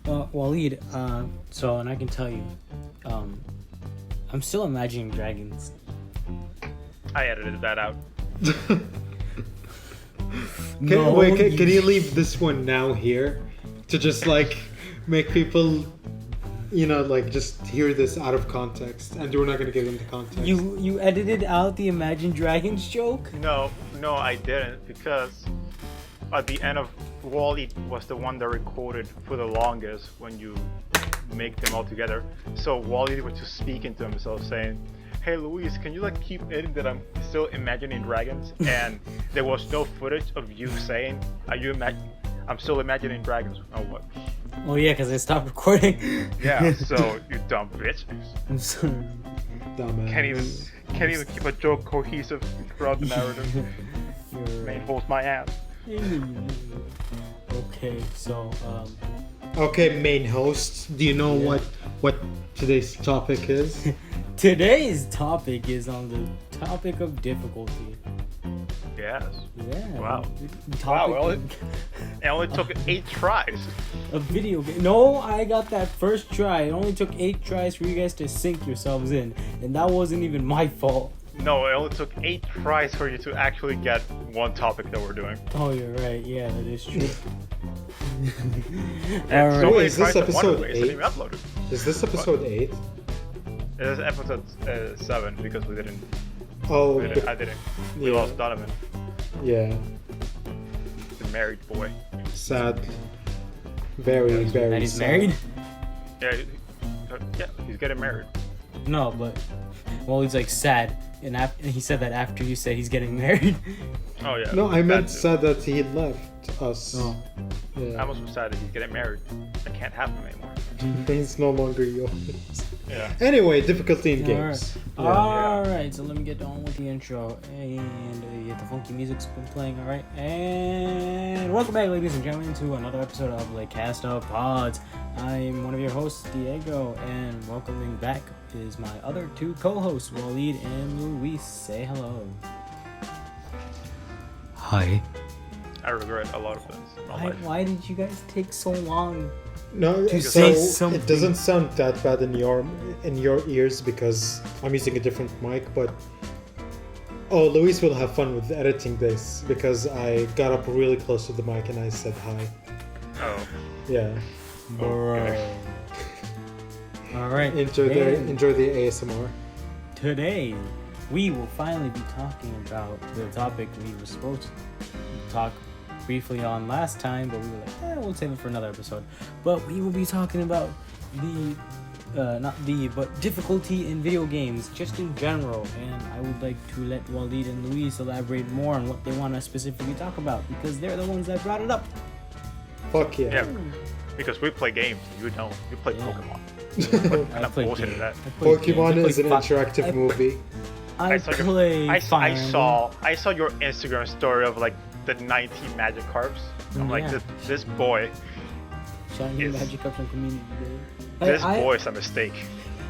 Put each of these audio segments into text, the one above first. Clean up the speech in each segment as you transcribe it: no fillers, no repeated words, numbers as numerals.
Waleed, and I can tell you, I'm still imagining dragons. I edited that out. Can you leave this one now here to just like make people, just hear this out of context, and we're not gonna give them the context. You edited out the Imagine Dragons joke? No, I didn't, because at the end of Wally was the one that recorded for the longest when you make them all together. So Wally was just speaking to himself saying, "Hey Luis, can you like keep editing that I'm still imagining dragons?" And there was no footage of you saying, I'm still imagining dragons. Oh what? Oh yeah, because I stopped recording. Yeah, so you dumb bitch. I'm sorry. Dumbass. Can't even keep a joke cohesive throughout the narrative. Main host my ass. Okay, so Okay, main host, do you know what today's topic is? today's topic is on the topic of difficulty. Yes. Yeah. Wow. Topic Well, it only took 8 tries. a video game. No, I got that first try. It only took 8 tries for you guys to sink yourselves in, and that wasn't even my fault. No, it only took 8 tries for you to actually get one topic that we're doing. Oh, you're right. Yeah, that is true. And All so right. many Is this tries at one episode way, it's not 8? even uploaded. Is this episode 8? It is episode 7 because we didn't. Oh, I didn't. We yeah. lost Donovan, Yeah. the married boy. Sad. Very, very And he's sad. married? Yeah, he's getting married. No, but he's like sad, and he said that after you said he's getting married. Oh yeah. No, I meant That too. sad that he left us. Oh. Yeah. I'm also sad that he's getting married. That can't happen anymore. He's no longer yours. Yeah. Anyway, difficulty in All games. right. Yeah. All right, so let me get on with the intro, and the funky music's been playing. All right, and welcome back, ladies and gentlemen, to another episode of the Cast of Pods. I'm one of your hosts, Diego, and welcoming back is my other 2 co-hosts, Waleed and Luis. Say hello. Hi. I regret a lot of things in my life. Why did you guys take so long? No, To so say something. it doesn't sound that bad in your ears because I'm using a different mic, but Luis will have fun with editing this because I got up really close to the mic and I said hi. Oh. Yeah. Okay. All right. Enjoy the ASMR. Today, we will finally be talking about the topic we were supposed to talk briefly on last time, but we were like, we'll save it for another episode. But we will be talking about but difficulty in video games, just in general. And I would like to let Waleed and Luis elaborate more on what they want to specifically talk about, because they're the ones that brought it up. Fuck yeah. Yeah. Because we play games, you don't. You play Yeah. Pokemon. What kind I of play bullshit games. is that? I play Pokemon games. is an interactive movie. I saw your- play Fire Emblem. I saw your Instagram story of like the 90 Magikarps. I'm like, Yeah. this boy, Shiny is- Magikarp on Community Day. this boy is a mistake.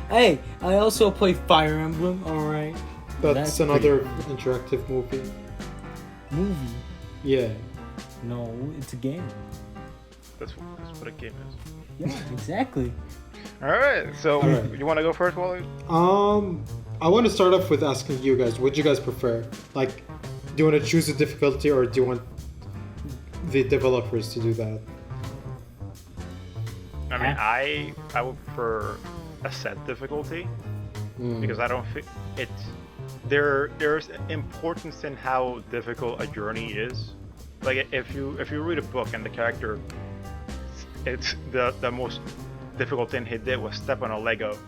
Hey, I also play Fire Emblem, alright. That's another interactive movie. Movie? Yeah. No, it's a game. That's what a game is. Yeah, exactly. All right, so All right. you want to go first, Wally? I want to start off with asking you guys, what do you guys prefer? Like, do you want to choose a difficulty or do you want the developers to do that? I mean, I would prefer a set difficulty because I don't think there's importance in how difficult a journey is. Like if you read a book and the character, it's the most difficult thing he did was step on a Lego.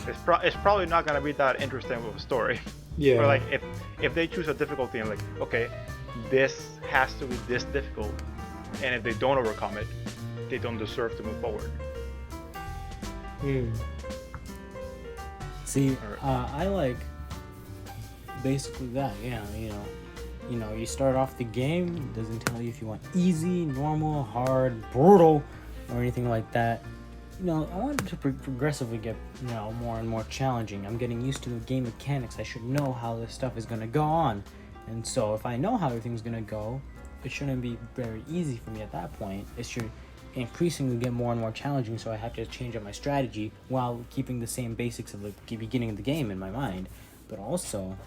It's probably not gonna be that interesting of a story. Yeah. Or like if they choose a difficulty and like, okay, this has to be this difficult, and if they don't overcome it, they don't deserve to move forward. See, I like basically that. Yeah, you start off the game. It doesn't tell you if you want easy, normal, hard, brutal, or anything like that. I want it to progressively get more and more challenging. I'm getting used to the game mechanics. I should know how this stuff is gonna go on, and so if I know how everything's gonna go, it shouldn't be very easy for me at that point. It should increasingly get more and more challenging, so I have to change up my strategy while keeping the same basics of the beginning of the game in my mind. But also,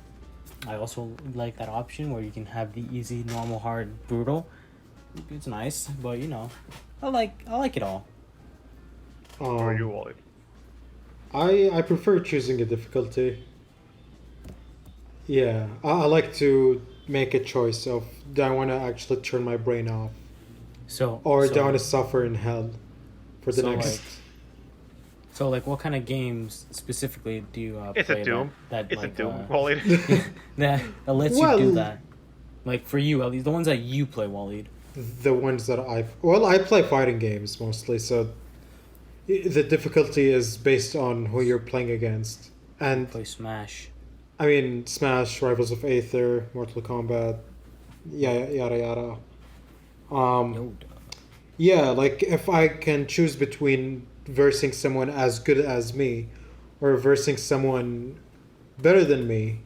I also like that option where you can have the easy, normal, hard, brutal. It's nice, but I like it all. Or you, Wally? I prefer choosing a difficulty. Yeah, I like to make a choice of, do I want to actually turn my brain off, or do I want to suffer in hell for the next? So, what kind of games specifically do you It's play a Doom. It's a Doom, Wally. that lets you do that? Like, for you, at least, the ones that you play, Waleed. The ones that I play fighting games mostly, so the difficulty is based on who you're playing against. And Play Smash. I mean, Smash, Rivals of Aether, Mortal Kombat, yada yada. Yoda. Yeah, like if I can choose between versing someone as good as me or versing someone better than me,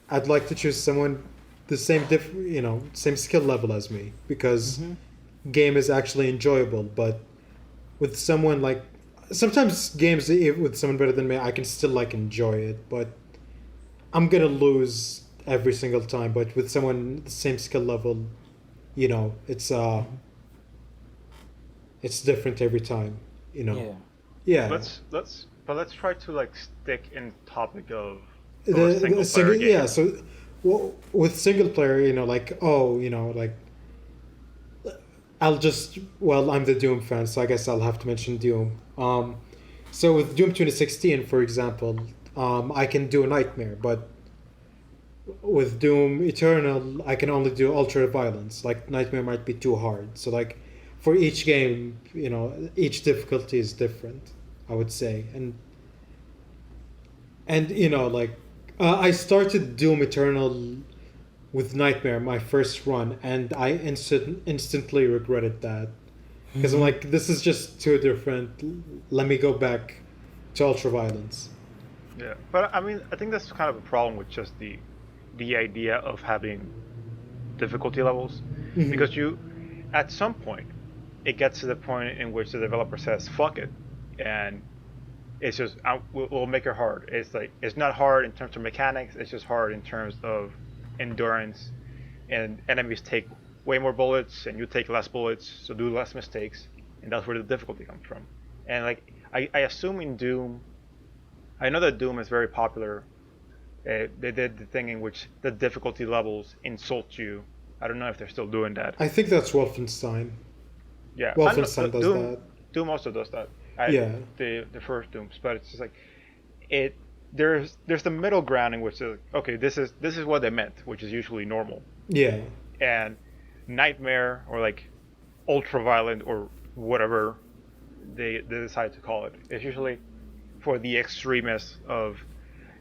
I'd like to choose someone the same skill level as me, because game is actually enjoyable. But with someone like, sometimes games with someone better than me, I can still enjoy it, but I'm gonna lose every single time. But with someone the same skill level, it's different every time. Yeah. Let's try to stick in the topic of the single player yeah. games. So with single player, I'm the Doom fan, so I guess I'll have to mention Doom. So with Doom 2016, for example, I can do a Nightmare, but with Doom Eternal, I can only do ultra violence. Nightmare might be too hard. So for each game, each difficulty is different, I would say. And I started Doom Eternal with Nightmare, my first run, and I instantly regretted that. Because I'm like, this is just too different. Let me go back to ultra violence. Yeah, but I mean, I think that's kind of a problem with just the idea of having difficulty levels, because at some point, it gets to the point in which the developer says, "Fuck it," and it's just we'll make it hard. It's not hard in terms of mechanics. It's just hard in terms of endurance, and enemies take way more bullets, and you take less bullets, so do less mistakes, and that's where the difficulty comes from. And I assume in Doom, I know that Doom is very popular. They did the thing in which the difficulty levels insult you. I don't know if they're still doing that. I think that's Wolfenstein. Yeah, Wolfenstein does that. Doom also does that. The first Dooms, but it's just there's the middle ground in which okay, this is what they meant, which is usually normal. Yeah. And Nightmare, or ultra violent, or whatever they decide to call it, it's usually for the extremists of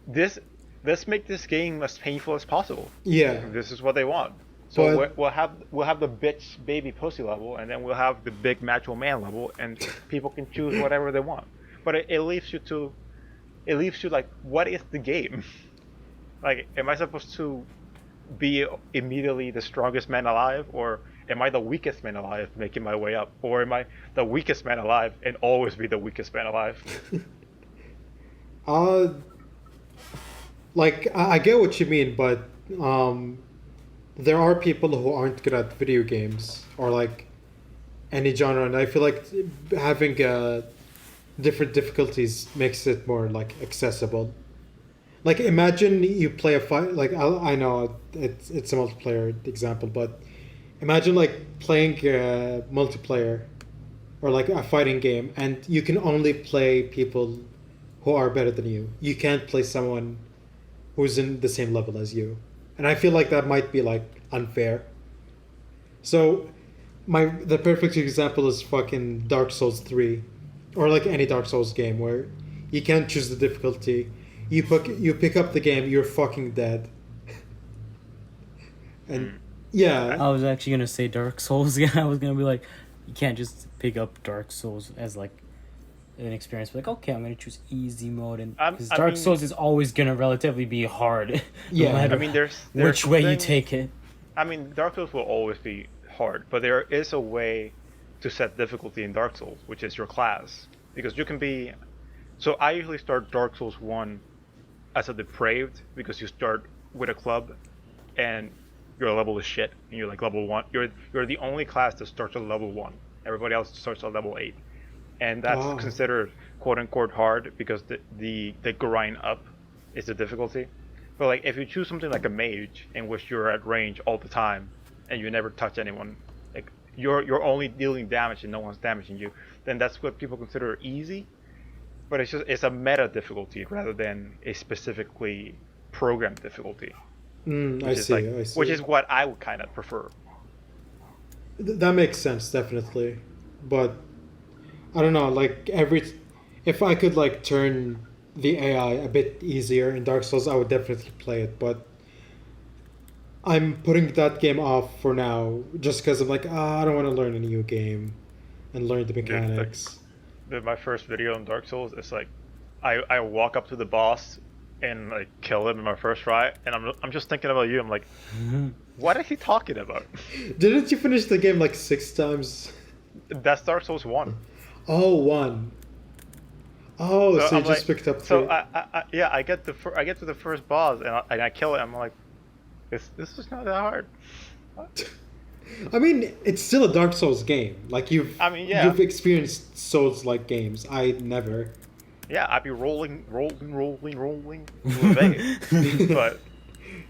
this. Let's make this game as painful as possible. Yeah. This is what they want. So we'll have the bitch baby pussy level, and then we'll have the big macho man level, and people can choose whatever they want. But it leaves you what is the game? Am I supposed to be immediately the strongest man alive, or am I the weakest man alive making my way up, or am I the weakest man alive and always be the weakest man alive? I get what you mean, but there are people who aren't good at video games or any genre, and I feel like having different difficulties makes it more accessible. Imagine you play a fight. I know it's a multiplayer example, but imagine playing multiplayer or a fighting game, and you can only play people who are better than you. You can't play someone who's in the same level as you, and I feel like that might be unfair. So the perfect example is fucking Dark Souls 3, or any Dark Souls game where you can't choose the difficulty. You pick up the game, you're fucking dead. And yeah, I was actually gonna say Dark Souls. Yeah, I was gonna be you can't just pick up Dark Souls as an experience. Okay, I'm gonna choose easy mode, and because Dark Souls is always gonna relatively be hard. Yeah, no matter there's which way you take it. Dark Souls will always be hard, but there is a way to set difficulty in Dark Souls, which is your class, because you can be. So I usually start Dark Souls 1 as a depraved because you start with a club, and your level is shit, and you're like level 1. You're the only class that starts at level 1. Everybody else starts at level 8, and that's Oh. considered quote unquote hard because the grind up is the difficulty. But like if you choose something like a mage in which you're at range all the time and you never touch anyone, like you're only dealing damage and no one's damaging you, then that's what people consider easy. But it's a meta difficulty rather than a specifically programmed difficulty. I see. I see. Which is what I would kind of prefer. That makes sense, definitely. But I don't know, like if I could like turn the AI a bit easier in Dark Souls, I would definitely play it. But I'm putting that game off for now, just because I'm like, I don't want to learn a new game and learn the mechanics. My first video on Dark Souls is like, I walk up to the boss and like kill him in my first try, and I'm just thinking about you. I'm like, what is he talking about? Didn't you finish the game like 6 times? That's Dark Souls 1. Oh, 1. Oh, so you I'm just like- picked up 3. So I get I get to the first boss and I kill it. I'm like, this is not that hard. I mean, it's still a Dark Souls game. Like you've you've experienced Souls-like games. I never. Yeah, I'd be rolling. But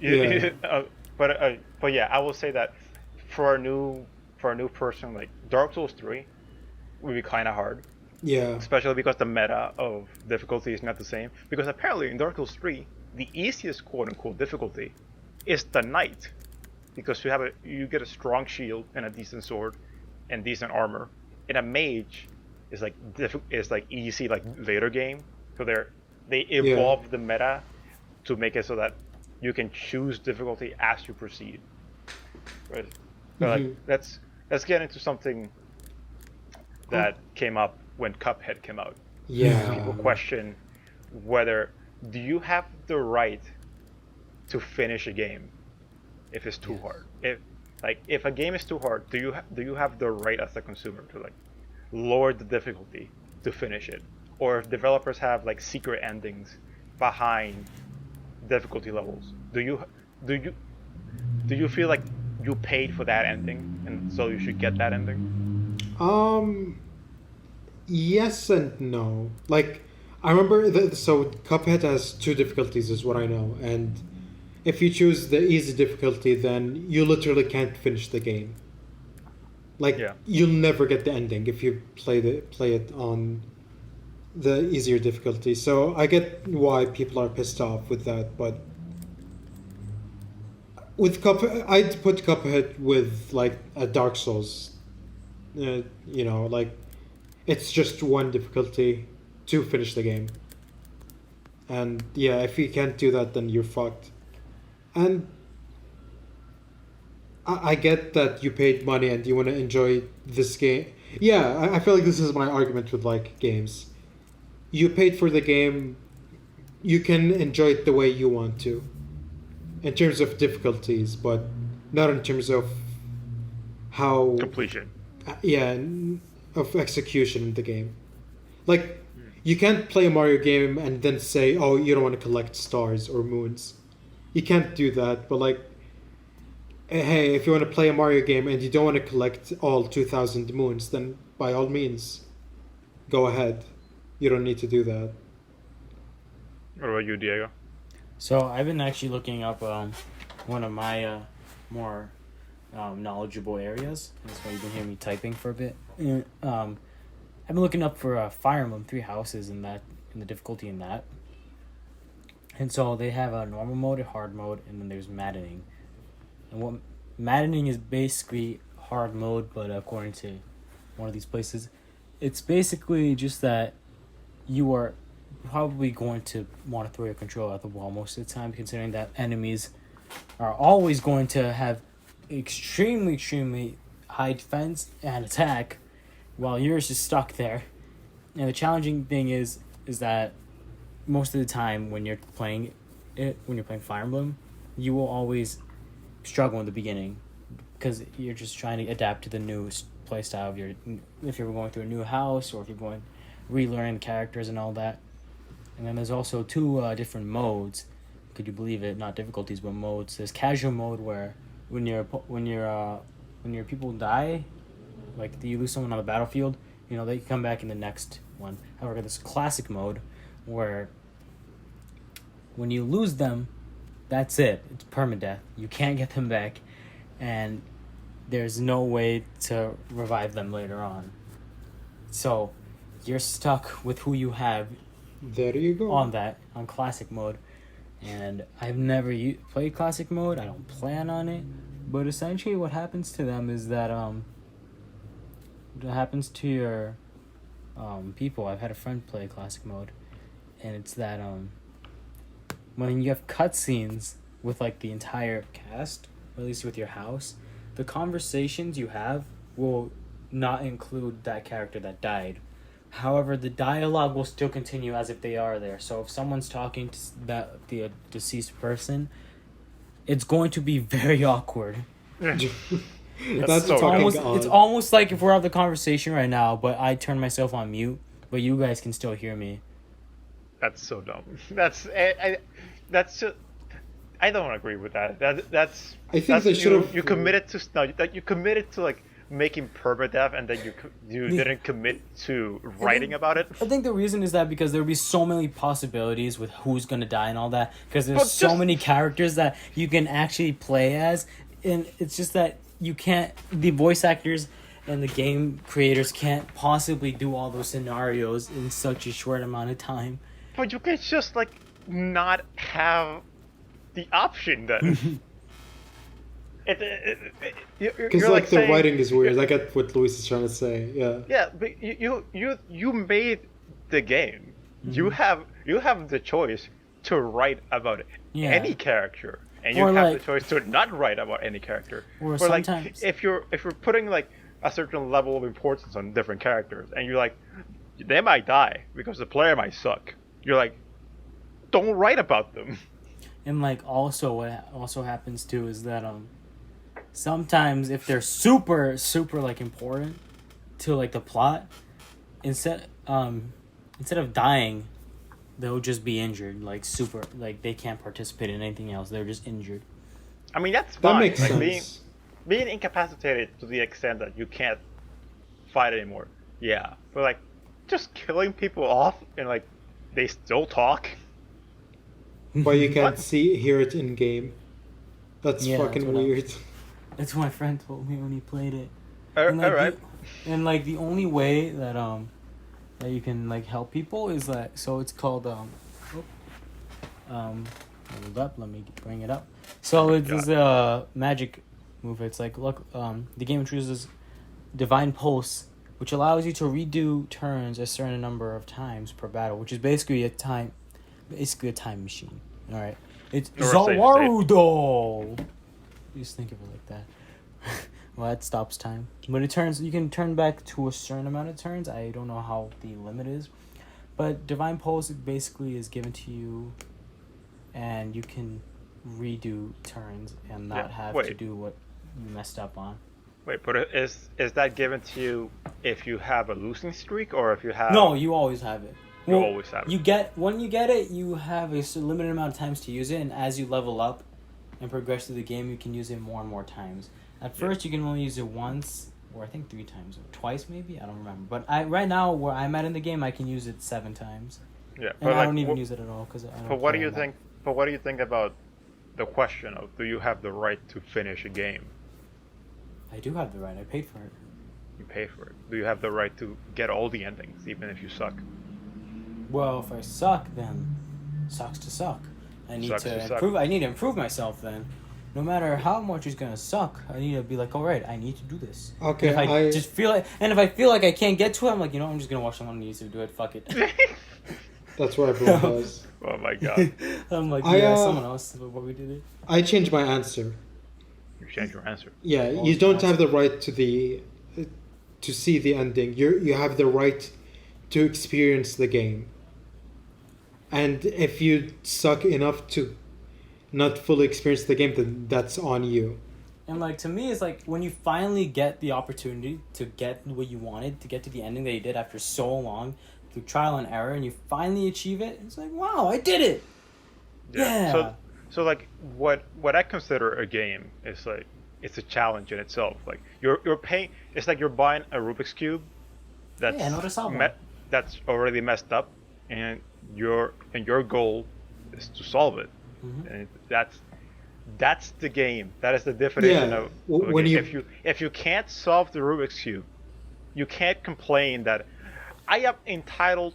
Yeah. but yeah, I will say that for a new person, like Dark Souls 3 would be kind of hard, Yeah. especially because the meta of difficulty is not the same. Because apparently in Dark Souls 3, the easiest quote unquote difficulty is the knight, because you get a strong shield and a decent sword and decent armor, and a mage is like easy like later game. So they evolve the meta to make it so that you can choose difficulty as you proceed. Right. So like let's get into something that came up when Cuphead came out. Yeah. People question whether do you have the right to finish a game if it's too hard. If a game is too hard, do you have the right as a consumer to like lower the difficulty to finish it? Or if developers have like secret endings behind difficulty levels, do you feel like you paid for that ending and so you should get that ending? Yes and no. Like, I remember so Cuphead has 2 difficulties, is what I know, and if you choose the easy difficulty, then you literally can't finish the game. Like, you'll never get the ending if you play it on the easier difficulty. So I get why people are pissed off with that, but with Cuphead, I'd put Cuphead with like a Dark Souls. Like it's just 1 difficulty to finish the game. And yeah, if you can't do that, then you're fucked. And I get that you paid money and you want to enjoy this game. Yeah, I feel like this is my argument with like games. You paid for the game, you can enjoy it the way you want to, in terms of difficulties, but not in terms of how Completion. Yeah, of execution in the game. Like, you can't play a Mario game and then say, oh, you don't want to collect stars or moons. You can't do that, but like, hey, if you want to play a Mario game and you don't want to collect all 2,000 moons, then by all means, go ahead. You don't need to do that. What about you, Diego? So I've been actually looking up one of my more knowledgeable areas. That's why you've been hearing me typing for a bit. And, I've been looking up for Fire Emblem 3 Houses and the difficulty in that. And so they have a normal mode, a hard mode, and then there's maddening. And what maddening is basically hard mode, but according to one of these places, it's basically just that you are probably going to want to throw your controller out the wall most of the time, considering that enemies are always going to have extremely high defense and attack, while yours is stuck there. And the challenging thing is that most of the time when you're playing Fire Emblem, you will always struggle in the beginning because you're just trying to adapt to the new play style of if you're going through a new house or if you're going relearning characters and all that. And then there's also two different modes. Could you believe it? Not difficulties, but modes. There's casual mode where when your people die, like you lose someone on the battlefield, they can come back in the next one. However, there's classic mode where when you lose them, that's it. It's permadeath. You can't get them back, and there's no way to revive them later on. So you're stuck with who you have. There you go. On classic mode. And I've never played classic mode. I don't plan on it. But essentially what happens to them is that what happens to your people. I've had a friend play classic mode, and it's that when you have cutscenes with like the entire cast, or at least with your house, the conversations you have will not include that character that died. However, the dialogue will still continue as if they are there. So if someone's talking to the deceased person, it's going to be very awkward. That's so It's almost like if we're having the conversation right now, but I turn myself on mute, but you guys can still hear me. That's so dumb. That's just. I don't agree with that. That's. I think they should have. You committed to that. You committed to like making permadeath, and then you didn't commit to writing about it. I think the reason is that because there would be so many possibilities with who's gonna die and all that. Because there's so many characters that you can actually play as, and it's just that you can't. The voice actors and the game creators can't possibly do all those scenarios in such a short amount of time. But you can just like not have the option then. Because like the writing is weird. I get what Luis is trying to say. Yeah. Yeah, but you made the game. Mm-hmm. You have the choice to write about any character, and you have the choice to not write about any character. Or sometimes, like, if you're putting like a certain level of importance on different characters, and you're like, they might die because the player might suck. You're like, don't write about them. And like also what also happens too is that sometimes if they're super like important to like the plot, instead of dying, they'll just be injured, like super, like they can't participate in anything else. They're just injured. I mean that's fine. That makes like, sense. Being incapacitated to the extent that you can't fight anymore. Yeah, but like just killing people off and like they still talk. But you can't hear it in game. That's fucking weird. That's what my friend told me when he played it. Alright. And like the only way that that you can like help people is that, so it's called hold up, let me bring it up. So it's this magic move. It's like the game introduces Divine Pulse, which allows you to redo turns a certain number of times per battle, which is basically a time machine. All right, it's Zawarudo. You just think of it like that. Well, that stops time, but you can turn back to a certain amount of turns. I don't know how the limit is, but Divine Pulse basically is given to you, and you can redo turns and not have to do what you messed up on. Wait, but is that given to you if you have a losing streak or if you have? No, you always have it. You always have it. When you get it, you have a limited amount of times to use it, and as you level up and progress through the game, you can use it more and more times. At first, you can only use it once, or I think 3 times, or twice maybe. I don't remember. But right now, where I'm at in the game, I can use it 7 times. Yeah, and I don't even use it at all because I don't. But what do you think? But what do you think about the question of do you have the right to finish a game? I do have the right. I paid for it. You pay for it. Do you have the right to get all the endings, even if you suck? Well, if I suck, then sucks to suck. I need to improve. I need to improve myself. Then, no matter how much it's gonna suck, I need to be like, all right, I need to do this. Okay. And if I just feel like, and if I feel like I can't get to it, I'm like, I'm just gonna watch someone on YouTube do it. Fuck it. That's what everyone does. Oh my god. I'm like, someone else did what we did it. I changed my answer. You changed your answer. Yeah, you don't have the right to see the ending. You have the right to experience the game. And if you suck enough to not fully experience the game, then that's on you. And like to me, it's like when you finally get the opportunity to get what you wanted, to get to the ending that you did after so long, through trial and error, and you finally achieve it. It's like, wow, I did it. Yeah. So like what I consider a game is like it's a challenge in itself. Like you're paying. It's like you're buying a Rubik's cube that's Yeah, another solve one. that's already messed up, and your goal is to solve it, and that's the game. That is the definition Yeah, of when a game. you- If you can't solve the Rubik's cube, you can't complain that I am entitled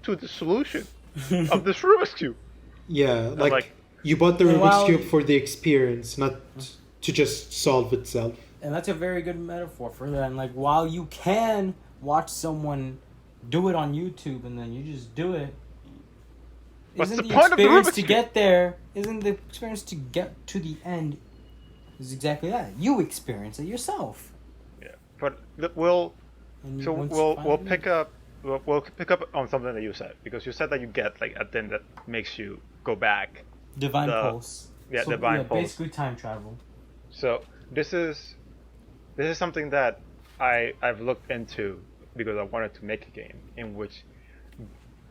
to the solution of this Rubik's cube. Yeah, like, like- you bought the And Rubik's while- Cube for the experience, not to just solve itself. And that's a very good metaphor for that. And like, while you can watch someone do it on YouTube and then you just do it, What's isn't the point of the experience Rubik's to Cube? get there? Isn't the experience to get to the end? Is exactly that. You experience it yourself. Yeah, but we'll And so once we'll finally- pick up we'll pick up on something that you said, because you said that you get like a thing that makes you go back. Divine the- Pulse. yeah, Divine Pulse. Basically time travel. So this is something that I've looked into because I wanted to make a game in which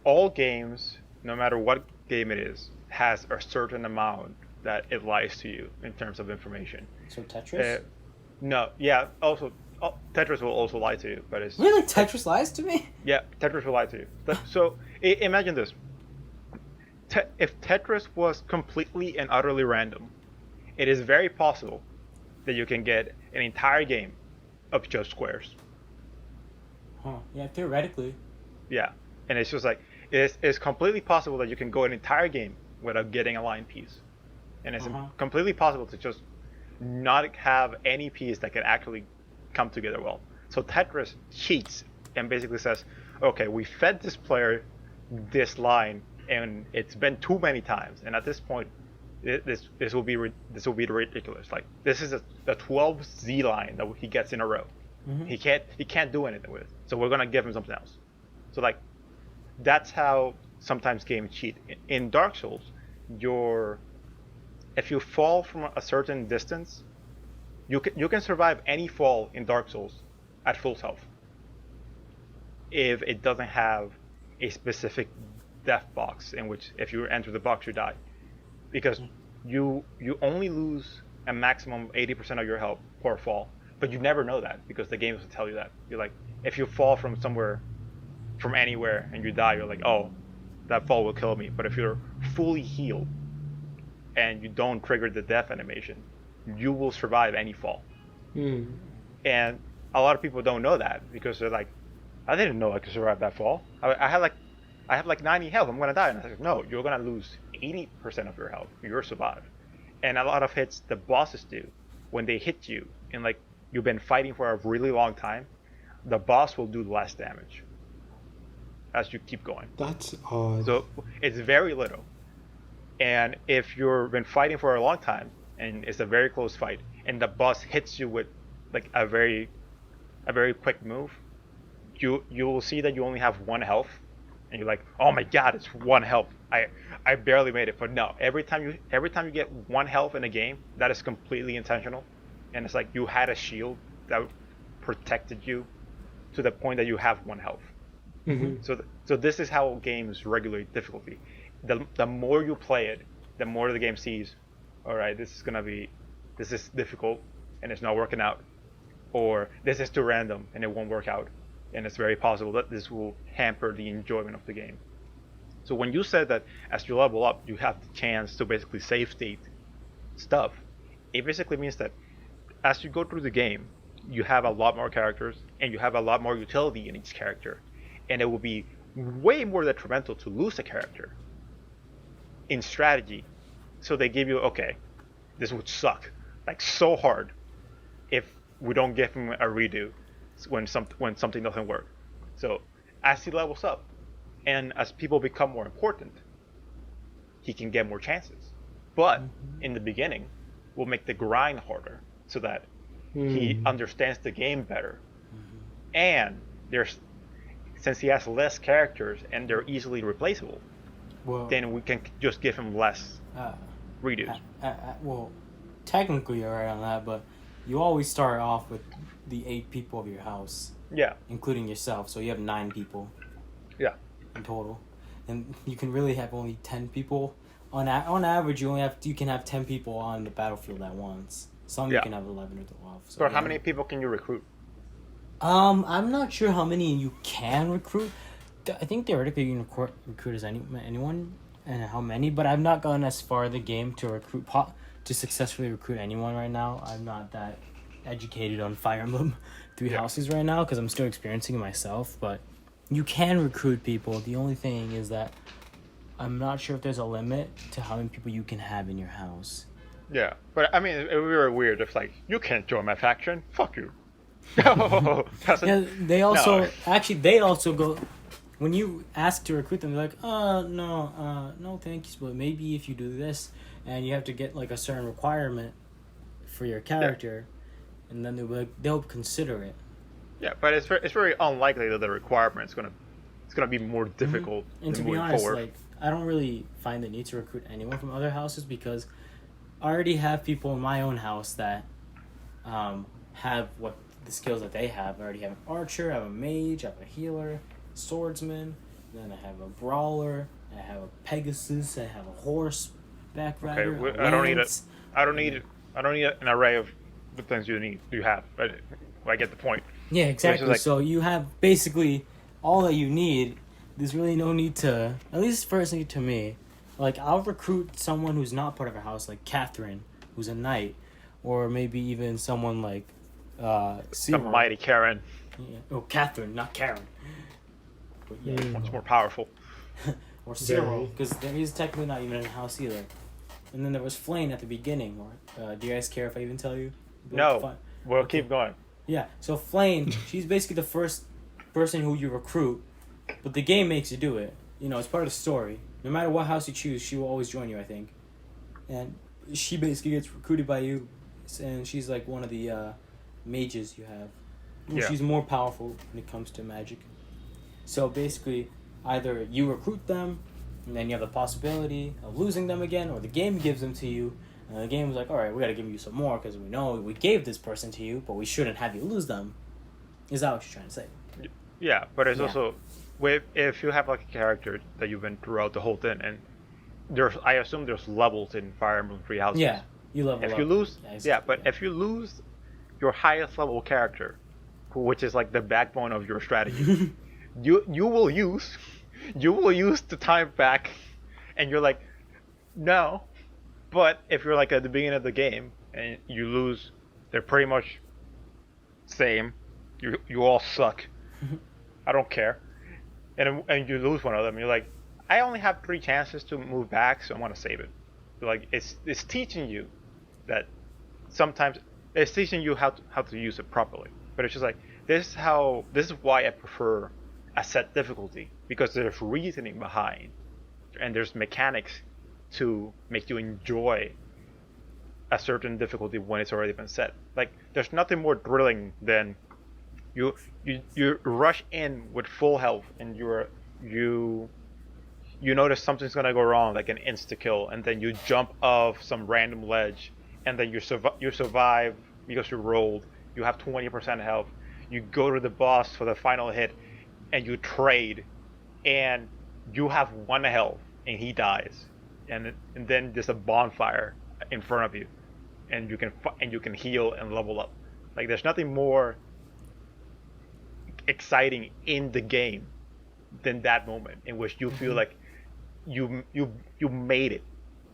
all games, no matter what game it is, has a certain amount that it lies to you in terms of information. So Tetris? No, yeah. Also, Tetris will also lie to you, but it's Really? Tetris lies to me? yeah, Tetris will lie to you. So imagine this: if Tetris was completely and utterly random, it is very possible that you can get an entire game of just squares. Huh. Yeah, theoretically. Yeah, and it's just like it's completely possible that you can go an entire game without getting a line piece, and it's completely possible to just not have any piece that can actually come together well. So Tetris cheats and basically says, okay, we fed this player this line, and it's been too many times, and at this point, this will be ridiculous. Like this is a 12 Z line that he gets in a row. He can't do anything with it. So we're gonna give him something else. So like that's how sometimes games cheat. In Dark Souls, if you fall from a certain distance, you can survive any fall in Dark Souls at full health. If it doesn't have a specific death box in which if you enter the box you die, because you only lose a maximum 80% of your health per fall, but you never know that because the game doesn't tell you that. You're like, if you fall from somewhere, from anywhere, and you die, you're like, oh, that fall will kill me. But if you're fully healed and you don't trigger the death animation, you will survive any fall. And a lot of people don't know that because they're like, I didn't know I could survive that fall. I have like 90 health. I'm gonna die. And I was like, no, you're gonna lose 80% of your health. You'll survive. And a lot of hits the bosses do, when they hit you and like you've been fighting for a really long time, the boss will do less damage as you keep going. That's odd. So it's very little. And if you've been fighting for a long time and it's a very close fight and the boss hits you with like a very quick move, you will see that you only have 1 health and you're like, oh my god, it's 1 health. I barely made it. But no, every time you get 1 health in a game, that is completely intentional. And it's like you had a shield that protected you to the point that you have 1 health. So this is how games regulate difficulty. The more you play it, the more the game sees, all right, this is difficult and it's not working out, or this is too random and it won't work out, and it's very possible that this will hamper the enjoyment of the game. So when you said that as you level up, you have the chance to basically save state stuff, it basically means that as you go through the game, you have a lot more characters and you have a lot more utility in each character. And it will be way more detrimental to lose a character in strategy. So they give you, okay, this would suck like so hard if we don't give him a redo when something doesn't work. So as he levels up and as people become more important, he can get more chances. But in the beginning, we'll make the grind harder so that he understands the game better. And since he has less characters and they're easily replaceable, then we can just give him less redos. Well, technically you're right on that, but you always start off with the 8 people of your house, Yeah. including yourself. So you have 9 people. Yeah. In total, and you can really have only 10 people. On average, you can have 10 people on the battlefield at once. Some you Yeah. can have 11 or 12. So But how yeah. many people can you recruit? I'm not sure how many you can recruit. I think theoretically you can recruit as anyone and how many, but I've not gone as far in the game to to successfully recruit anyone right now. I'm not that educated on Fire Emblem Three Yeah. Houses right now because I'm still experiencing it myself. But you can recruit people. The only thing is that I'm not sure if there's a limit to how many people you can have in your house. Yeah, but I mean, it would be very weird if like you can't join my faction. Fuck you. No, Yeah, they also No. actually they also go when you ask to recruit them. They're like, no, thank you, but maybe if you do this, and you have to get like a certain requirement for your character, and then they'll consider it. Yeah, but it's very unlikely that the requirement is gonna be more difficult And to be moving honest, forward. like I don't really find the need to recruit anyone from other houses because I already have people in my own house that have what the skills that they have. I already have an archer, I have a mage, I have a healer, swordsman, then I have a brawler, I have a Pegasus, I have a horse back rider. Okay, a I don't need lance. I don't need an array of the things you have. But I get the point. Yeah, exactly. like- So you have basically all that you need. There's really no need to, at least personally to me, like I'll recruit someone who's not part of our house, like Catherine, who's a knight, or maybe even someone like The Cyril. mighty Karen, Yeah. Oh, Catherine, not Karen. But yeah, much more powerful. or Cyril, because he's technically not even in the house either. And then there was Flame at the beginning. Or do you guys care if I even tell you? No, we'll keep going. Yeah, so Flame, she's basically the first person who you recruit, but the game makes you do it. You know, it's part of the story. No matter what house you choose, she will always join you, I think. And she basically gets recruited by you, and she's like one of the mages you have. Well, Yeah. she's more powerful when it comes to magic. So basically, either you recruit them, and then you have the possibility of losing them again, or the game gives them to you, and the game is like, all right, we got to give you some more because we know we gave this person to you, but we shouldn't have you lose them. Is that what you're trying to say? Yeah, but it's Yeah. also if you have like a character that you've been throughout the whole thing, and I assume there's levels in Fire Emblem Three Houses. Yeah, you level If up. you lose, exactly, if you lose your highest level character, which is like the backbone of your strategy, you will use the time back, and you're like, no. But if you're like at the beginning of the game and you lose, they're pretty much same. You all suck. I don't care. And you lose one of them. You're like, I only have 3 chances to move back, so I want to save it. Like it's teaching you that sometimes it's teaching you how to use it properly. But it's just like this is why I prefer a set difficulty, because there's reasoning behind and there's mechanics to make you enjoy a certain difficulty when it's already been set. Like there's nothing more thrilling than you rush in with full health and you notice something's gonna go wrong, like an insta kill, and then you jump off some random ledge, and then you survive because you rolled. You have 20% health. You go to the boss for the final hit, and you trade, and you have 1 health, and he dies, and then there's a bonfire in front of you, and you can heal and level up. Like there's nothing more exciting in the game than that moment in which you feel like you made it,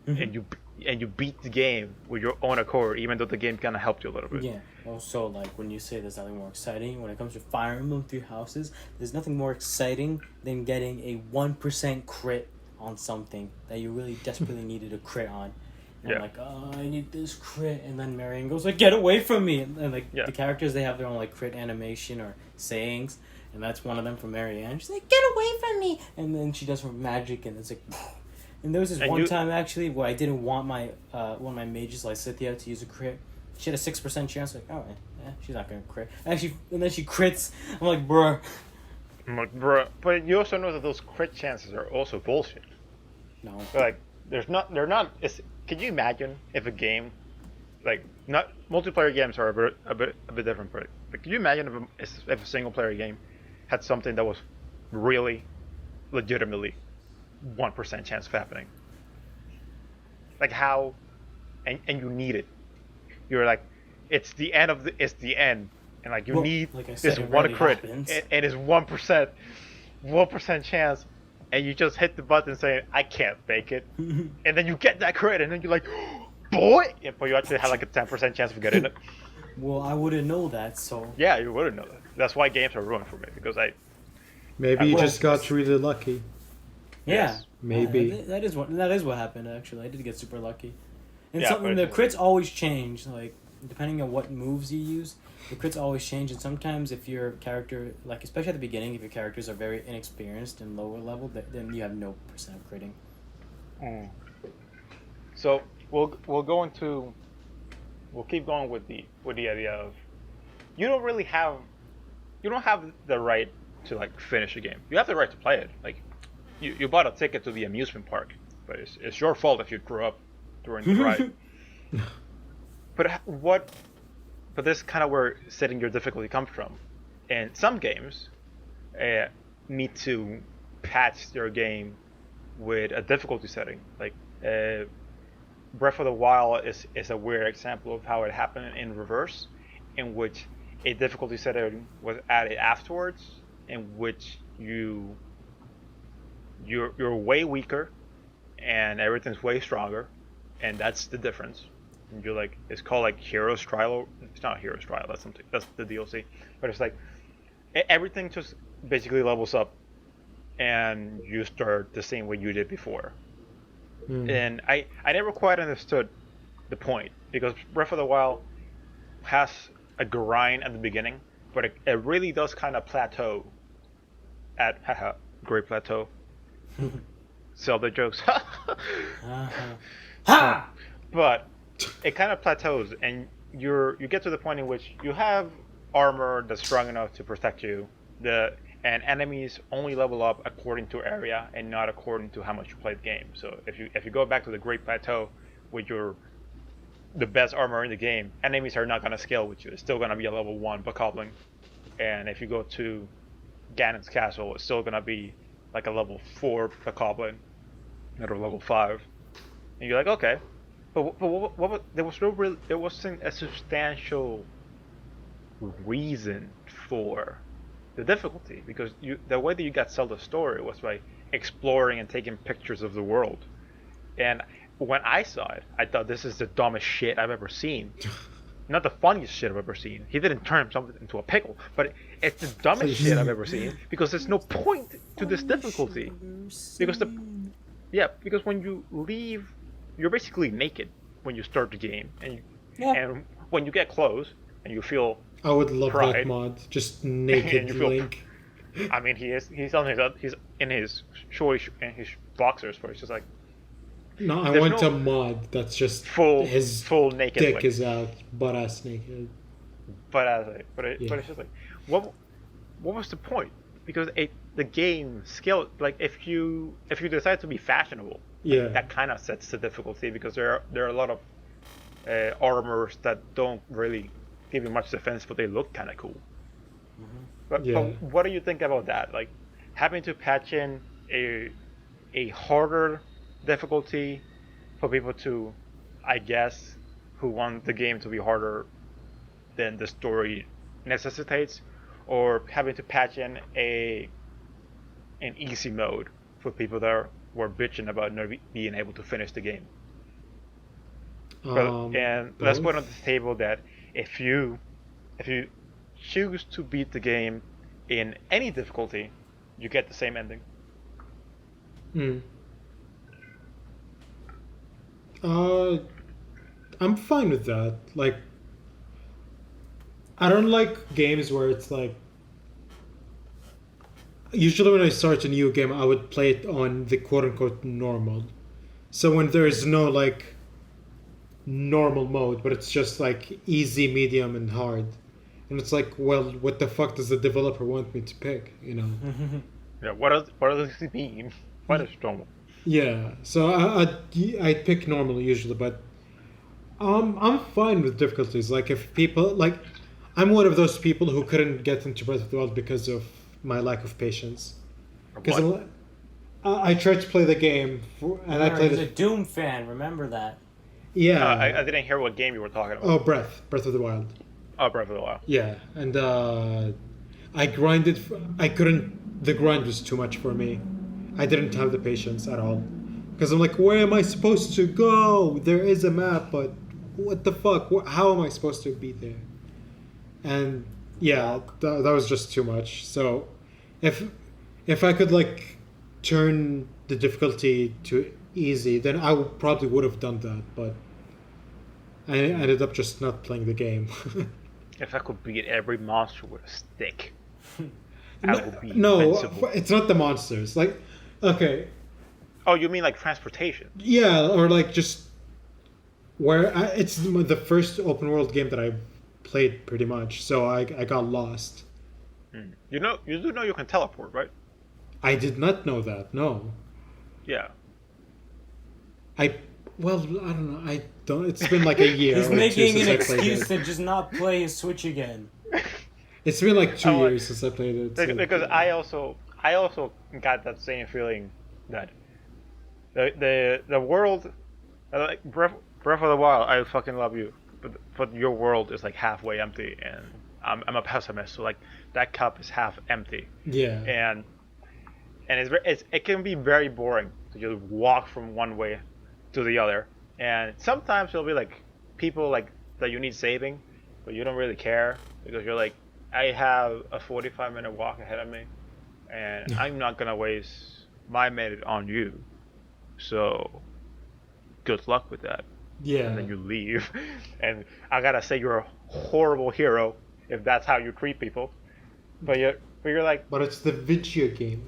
and you beat the game with your own accord, even though the game kind of helped you a little bit. Yeah. Also, like when you say there's nothing more exciting when it comes to Fire Emblem Three Houses, there's nothing more exciting than getting a 1% crit on something that you really desperately needed a crit on. And Yeah. I'm like, oh, I need this crit, and then Marion goes like, get away from me, and like Yeah. the characters, they have their own like crit animation or sayings, and that's one of them from Marianne. She's like, get away from me, and then she does her magic, and it's like. And there was this And one you- time actually where I didn't want my one of my mages, like Cynthia, to use a crit. She had a 6% chance. Like, oh, she's not gonna crit. And then she crits. I'm like, bruh. I'm like, bruh. But you also know that those crit chances are also bullshit. No. Like they're not. Can you imagine if a game like not multiplayer games are a bit different. But like, can you imagine if a single player game had something that was really, legitimately, 1% chance of happening? Like how, and you need it. You're like, it's the end of it's the end, and like you Well, need like I said, this it one rarely crit, happens. and it's 1% chance, and you just hit the button saying I can't fake it, and then you get that crit, and then you're like, boy, yeah, but you actually have like a 10% chance of getting it. Well, I wouldn't know that, so Yeah, you wouldn't know that. That's why games are ruined for me because Maybe you Well, just got really lucky. yeah, Yes. Maybe. that is what happened. Actually, I did get super lucky, and Yeah, something but- the crits always change. Like depending on what moves you use, the crits always change. And sometimes if your character, like especially at the beginning, if your characters are very inexperienced and lower level, then you have no percent of critting. So we'll go into we'll keep going with the idea of you don't have the right to like finish a game. You have the right to play it. Like you bought a ticket to the amusement park, but it's your fault if you grew up during the ride. But this is kind of where setting your difficulty comes from. And some games need to patch their game with a difficulty setting. Like Breath of the Wild is a weird example of how it happened in reverse, in which a difficulty setting was added afterwards, in which you're way weaker, and everything's way stronger, and that's the difference. And you're like, it's called like Heroes Trial. It's not Heroes Trial. That's something. That's the DLC. But it's like everything just basically levels up, and you start the same way you did before. And I never quite understood the point because Breath of the Wild has a grind at the beginning, but it really does kind of plateau at Great Plateau. Zelda jokes. Ha! But it kind of plateaus, and you get to the point in which you have armor that's strong enough to protect you. And enemies only level up according to area and not according to how much you play the game. So if you go back to the Great Plateau with the best armor in the game, enemies are not gonna scale with you. It's still gonna be a level 1 Bokoblin. And if you go to Ganon's castle, it's still gonna be like a level 4 Bokoblin, not a level 5. And you're like, okay, but there wasn't a substantial reason for the difficulty, because the way that you got Zelda's story was by exploring and taking pictures of the world. And when I saw it, I thought this is the dumbest shit I've ever seen. Not the funniest shit I've ever seen. He didn't turn himself into a pickle, but it's the dumbest shit I've ever seen because there's no point to this difficulty. Because because when you leave, you're basically naked when you start the game, and when you get close and you feel I would love pride. that mod. Just naked And you feel- Link. I mean, he's in his shorty and his boxers, where it's just like No, I There's want no- a mod that's just full his naked. dick Link. is out, butt ass naked. But Yeah. it's just like, what was the point? Because the game skill, like if you decide to be fashionable, Yeah. that kind of sets the difficulty, because there are a lot of armors that don't really give you much defense, but they look kind of cool. But Yeah. what do you think about that? Like having to patch in a harder difficulty for people to, I guess, who want the game to be harder than the story necessitates, or having to patch in an easy mode for people that were bitching about not being able to finish the game. And let's put on the table that if you choose to beat the game in any difficulty, you get the same ending. I'm fine with that. Like, I don't like games where it's like. Usually, when I start a new game, I would play it on the quote unquote normal. So when there is no like normal mode, but it's just like easy, medium, and hard. And it's like, well, what the fuck does the developer want me to pick? You know? Yeah, what does it mean? What is normal? Yeah. So I'd pick normal usually, but I'm fine with difficulties. Like if people like, I'm one of those people who couldn't get into Breath of the Wild because of my lack of patience. Because What? I tried to play the game and I Remember, played he's a it. Doom fan. Remember that. Yeah. I didn't hear what game you were talking about. Oh, Breath of the Wild. Oh, Breath of the Wild. Yeah, and I grinded. I couldn't. The grind was too much for me. I didn't have the patience at all. Because I'm like, where am I supposed to go? There is a map, but what the fuck? How am I supposed to be there? And yeah, that was just too much. So, if I could like turn the difficulty to easy, then I probably would have done that. But I ended up just not playing the game. If I could beat every monster with a stick, I No, would be no, invincible. it's not the monsters. Like, okay, Oh, you mean like transportation? yeah, or like just where it's the first open world game that I played pretty much. So I got lost. You know, you do know you can teleport, right? I did not know that. No, Yeah. I well, I don't know. I don't. It's been like a year. He's or two making since an I played excuse it. to just not play his Switch again. It's been like 2 Oh, years since I played it. so- Because I also got that same feeling that the world, like Breath of the Wild, I fucking love you, but your world is like halfway empty, and I'm a pessimist, so like that cup is half empty, yeah. and it can be very boring to just walk from one way to the other, and sometimes there'll be like people like that you need saving, but you don't really care because you're like, I have a 45-minute walk ahead of me, and I'm not gonna waste my minute on you, so good luck with that. Yeah. And then you leave, and I gotta say you're a horrible hero if that's how you treat people, but you're like, But it's the video game.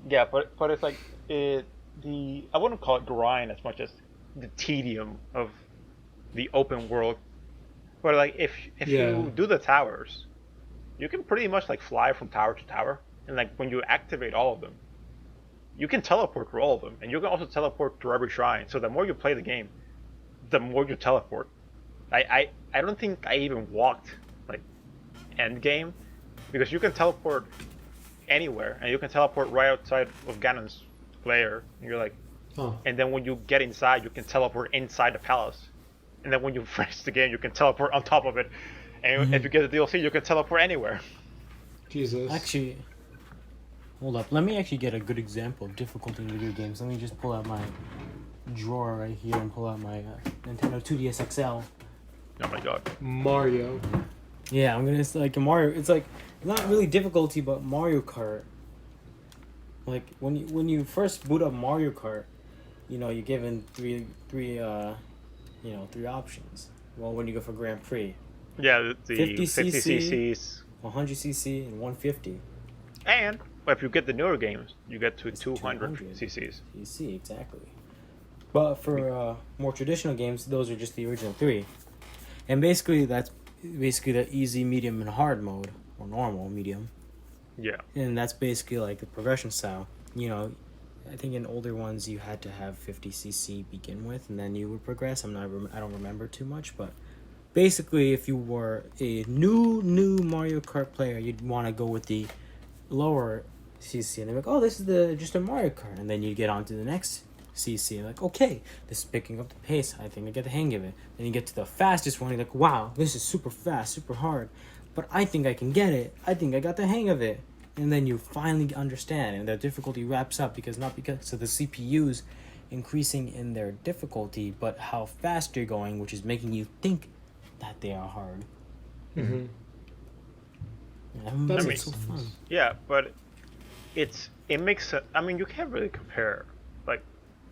yeah, but it's like I wouldn't call it grind as much as the tedium of the open world. But like if Yeah. you do the towers, you can pretty much like fly from tower to tower, and like when you activate all of them, you can teleport through all of them, and you can also teleport through every shrine. So the more you play the game, the more you teleport. I don't think I even walked like end game because you can teleport anywhere, and you can teleport right outside of Ganon's lair. And you're like, Oh. and then when you get inside, you can teleport inside the palace. And then when you finish the game, you can teleport on top of it. And if you get the DLC, you can teleport anywhere. Jesus. Actually, hold up. Let me actually get a good example of difficulty in video games. Let me just pull out my drawer right here and pull out my Nintendo 2DS XL. Oh my god. Mario. Yeah, I'm gonna it's like a Mario. It's like not really difficulty, but Mario Kart. Like when you first boot up Mario Kart, you know you're given three options. Well, when you go for Grand Prix, Yeah, the 50 50 cc. cc's. 100cc and 150. And if you get the newer games, you get to It's 200 200. cc's. You see exactly. But for more traditional games, those are just the original three, and basically that's basically the easy, medium, and hard mode, or normal, medium. Yeah. And that's basically like the progression style. You know, I think in older ones you had to have 50cc begin with, and then you would progress. I don't remember too much, but basically, if you were a new Mario Kart player, you'd want to go with the lower CC, and they're like, oh, this is just a Mario Kart, and then you get on to the next CC, and like, okay, this is picking up the pace. I think I get the hang of it. Then you get to the fastest one, you're like, wow, this is super fast, super hard, but I think I can get it. I think I got the hang of it. And then you finally understand, and the difficulty wraps up because of the CPUs increasing in their difficulty, but how fast you're going, which is making you think that they are hard. Mm-hmm. Yeah, that That makes makes it so fun. Yeah, but it makes sense. I mean, you can't really compare. Like,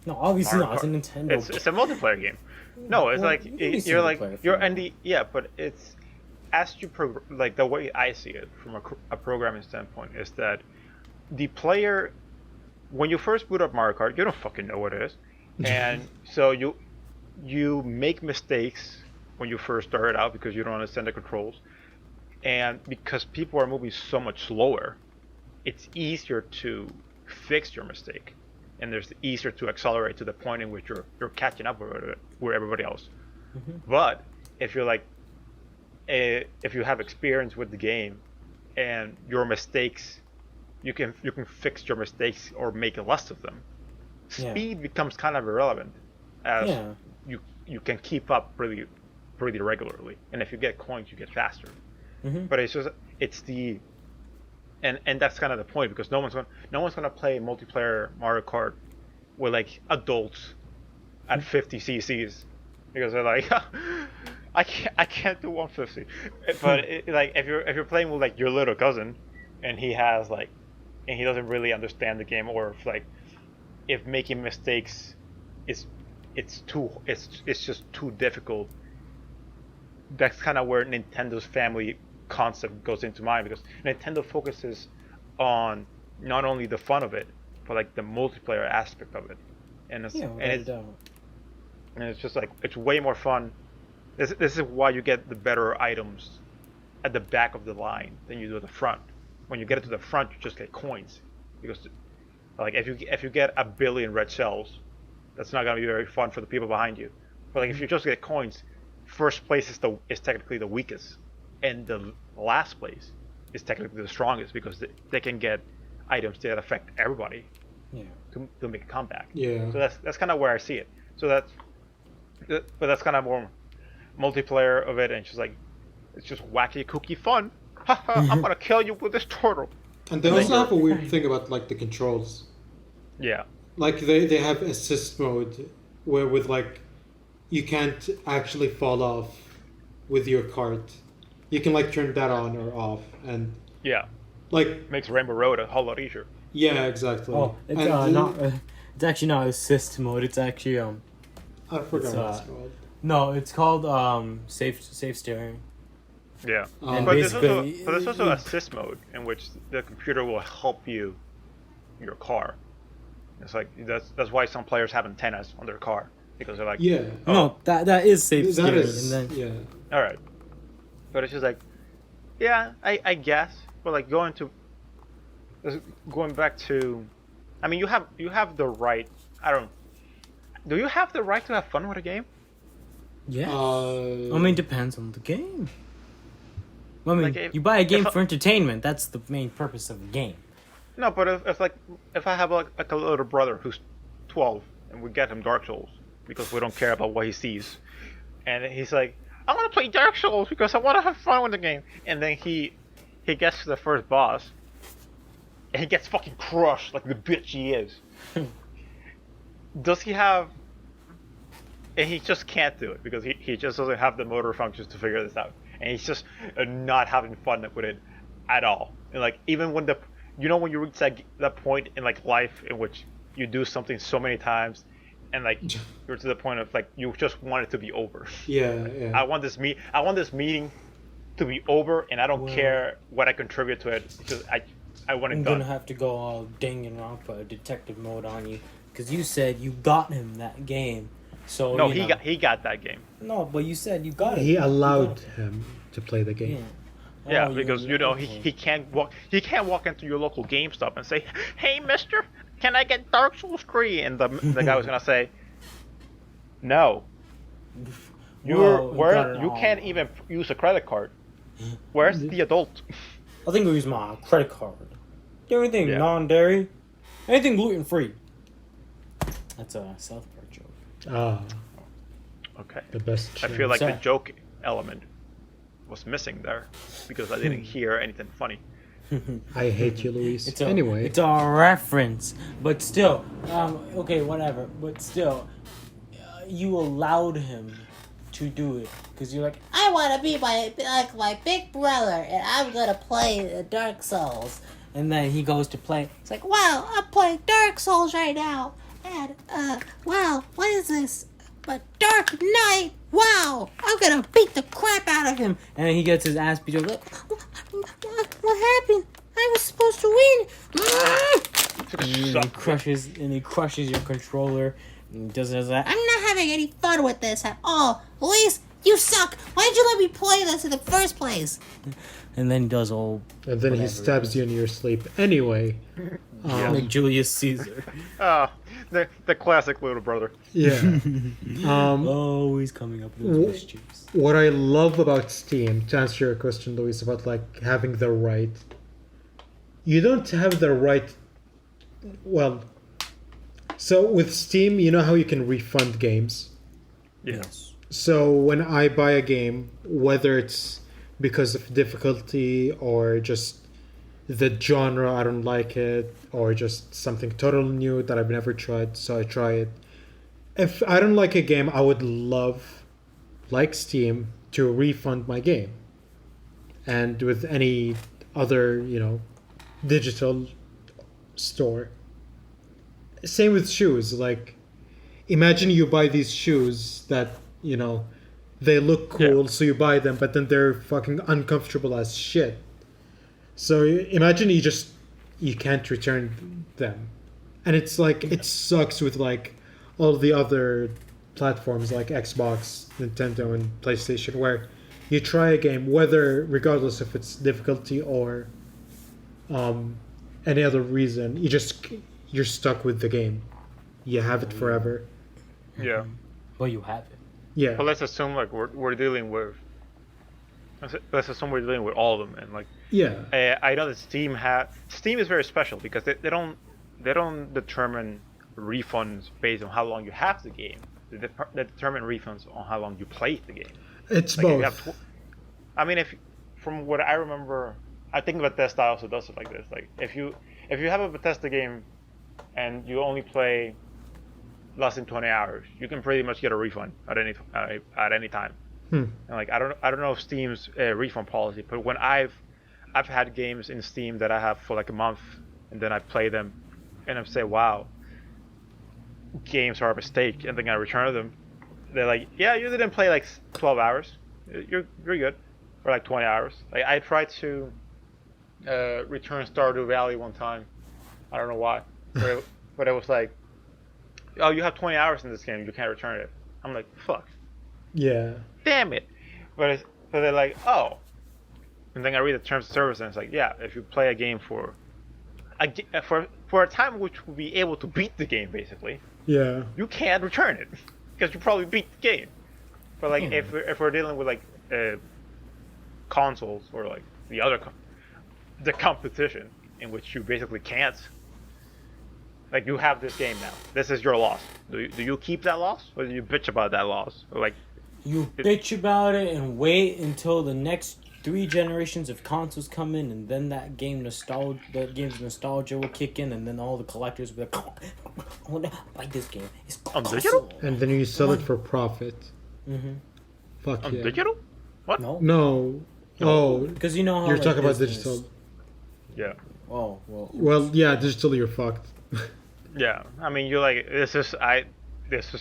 No, obviously Mario not. It's a Kart. Nintendo. It's a multiplayer game. No, it's Well, like it can be you're like single player if you're you in the yeah, but it's as you like the way I see it from a programming standpoint is that the player when you first boot up Mario Kart, you don't fucking know what it is, and so you make mistakes when you first start it out because you don't understand the controls, and because people are moving so much slower, it's easier to fix your mistake, and there's easier to accelerate to the point in which you're catching up with everybody else. But if you're like, if you have experience with the game, and your mistakes, you can fix your mistakes or make less of them. Yeah. Speed becomes kind of irrelevant, as Yeah. you can keep up pretty regularly, and if you get coins, you get faster. Mm-hmm. But it's the and that's kind of the point, because no one's gonna play multiplayer Mario Kart with like adults at 50 cc's, because they're like, I can't do 150. But like if you're playing with like your little cousin, and he has like, and he doesn't really understand the game, or if making mistakes is it's just too difficult. That's kind of where Nintendo's family concept goes into mind, because Nintendo focuses on not only the fun of it, but like the multiplayer aspect of it, and it's Yeah, and without a it's, doubt. and it's just like it's way more fun. This is why you get the better items at the back of the line than you do at the front. When you get it to the front, you just get coins, because like if you get a billion red shells, that's not gonna be very fun for the people behind you. But like if you just get coins, first place is technically the weakest, and the last place is technically the strongest, because they can get items that affect everybody Yeah. to make a comeback. Yeah. So that's kind of where I see it. But that's kind of more multiplayer of it, and it's just wacky kooky fun. Haha, I'm gonna kill you with this turtle. And they also have a weird thing about like the controls. Yeah. Like they have assist mode where with like you can't actually fall off with your cart. You can like turn that on or off, and Yeah. like Makes Rainbow Road a whole lot easier. yeah, exactly. Oh, it's And not. It's actually not assist mode. It's actually I forgot it's, what it's called. no. It's called safe steering. Yeah. And But there's basically, also assist mode, in which the computer will help you your car. It's like that's why some players have antennas on their car, because they're like, Yeah. oh, No, that is safe That steering. is and then yeah. all right. But it's just like, yeah, I guess. But like going back to, I mean, you have the right. Do you have the right to have fun with a game? yeah. Uh, I mean, depends on the game. I mean, Like, you buy a game if- for entertainment. That's the main purpose of the game. No, but if I have like a little brother who's 12, and we get him Dark Souls because we don't care about what he sees, and he's like, I want to play Dark Souls because I want to have fun with the game, and then he gets to the first boss, and he gets fucking crushed like the bitch he is. Does he have? And he just can't do it, because he just doesn't have the motor functions to figure this out, and he's just not having fun with it at all. And like, even when when you reach that point in like life in which you do something so many times, and like you're to the point of like you just want it to be over. yeah, yeah. I want this meeting to be over, and I don't care what I contribute to it. It's just I want it I'm done. gonna have to go all Danganronpa detective mode on you, because you said you got him that game. So No, you know. he got that game. No, but you said you got it. He allowed You him to play the got it. game. Yeah. Yeah, because he can't walk into your local GameStop and say, "Hey, Mister, can I get Dark Souls 3?" And the guy was gonna say, "No, you got it all. can't even use a credit card. Where's the adult?" I think I'll use my credit card. Anything Yeah. non-dairy, anything gluten-free. That's a South Park joke. Ah, Okay, the best. I feel like the Sorry. joke element was missing there, because I didn't hear anything funny. I hate you, Luis. It's a, Anyway, it's a reference, but still, okay, whatever. But still, you allowed him to do it because you're like, I want to be my big brother, and I'm gonna play the Dark Souls. and then he goes to play. It's like, wow, I'm playing Dark Souls right now, and wow, what is this? A Dark Knight. Wow, I'm gonna beat the crap out of him. And then he gets his ass beat. Like, What happened? I was supposed to win. and he crushes your controller. And does that. I'm not having any fun with this at all. Luis, you suck. Why did you let me play this in the first place? And then he does all. and then he whatever. stabs you in your sleep. Anyway, Like Julius Caesar. Ah, the classic little brother. Yeah. Always coming up with those mischiefs. What I love about Steam, to answer your question, Luis, about like having the right, you don't have the right. Well, so with Steam, you know how you can refund games. Yes. So when I buy a game, whether it's because of difficulty or just the genre, I don't like it, or just something totally new that I've never tried, so I try it. If I don't like a game, I would love, like Steam, to refund my game. And with any other, digital store. Same with shoes. Like, imagine you buy these shoes that, they look cool, so you buy them, but then they're fucking uncomfortable as shit. So imagine you can't return them. And it's like, it sucks with like all the other platforms like Xbox, Nintendo, and PlayStation, where you try a game, regardless if it's difficulty or any other reason, you're stuck with the game. You have it forever. Yeah. But you have it. Yeah. But let's assume like we're dealing with. Let's assume we're dealing with all of them, and like. Yeah. I know that Steam is very special because they don't determine refunds based on how long you have the game. They determine refunds on how long you play the game. It's Like, if you both. have if from what I remember, I think Bethesda also does it like this. Like if you have a Bethesda game and you only play less than 20 hours, you can pretty much get a refund at any time. And like I don't know if Steam's refund policy, but when I've had games in Steam that I have for like a month, and then I play them, and I say, "Wow, games are a mistake," and then I return them. They're like, "Yeah, you didn't play like 12 hours. You're good," or like 20 hours. Like I tried to return Stardew Valley one time. I don't know why, but it was like, "Oh, you have 20 hours in this game. You can't return it." I'm like, "Fuck." Yeah. Damn it. But they're like, "Oh." And then I read the terms of service, and it's like, yeah, if you play a game for a time which will be able to beat the game, basically, Yeah. you can't return it because you probably beat the game. But like, if we're dealing with like consoles or like the competition in which you basically can't, like, you have this game now. This is your loss. Do you keep that loss, or do you bitch about that loss? Or like, You bitch about it and wait until the next 3 generations of consoles come in, and then that game's nostalgia will kick in, and then all the collectors will be like, "I want to buy this game. It's digital?" And then you sell it for profit. Mm-hmm. Fuck on yeah. digital? What? No, No. Oh, because you know how you're like, talking about Disney's- digital. Yeah. Oh well. Well, yeah, digital, you're fucked. Yeah. I mean, you're like, this is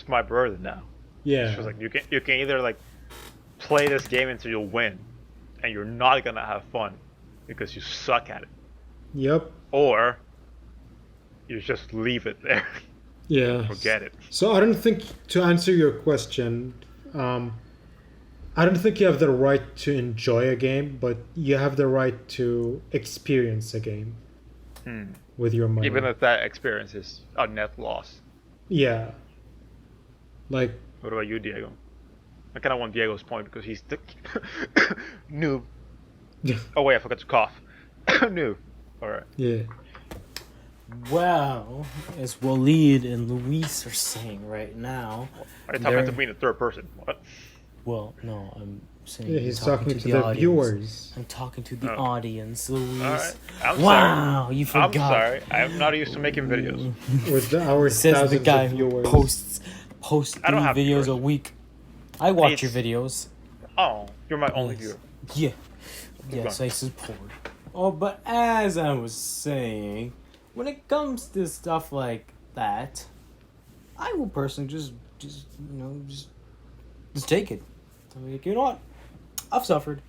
my burden now. Yeah. It's just like you can either like play this game until you win, and you're not gonna have fun because you suck at it, Yep. or you just leave it there, Yeah. forget it. So I don't think, to answer your question, I don't think you have the right to enjoy a game, but you have the right to experience a game with your money. Even if that experience is a net loss. Yeah. Like, What about you, Diego? I kind of want Diego's point because he's the noob. Oh wait, I forgot to cough. Noob. All right. yeah. Well, as Waleed and Luis are saying right now, Are you talking to me in the third person? What? well, no, I'm saying Yeah, he's talking to the audience. viewers. I'm talking to the Oh. audience, Luis. All right. I'm Wow, sorry. you forgot. I'm sorry. I'm not used to making videos. With our Says the thousands guy of who viewers. posts I don't 3 have videos viewers. a week. I watch It's- your videos. Oh, you're my only Yes. viewer. Yeah. going. Yes, I support. Oh, but as I was saying, when it comes to stuff like that, I will personally just take it. I'm like, you know what? I've suffered.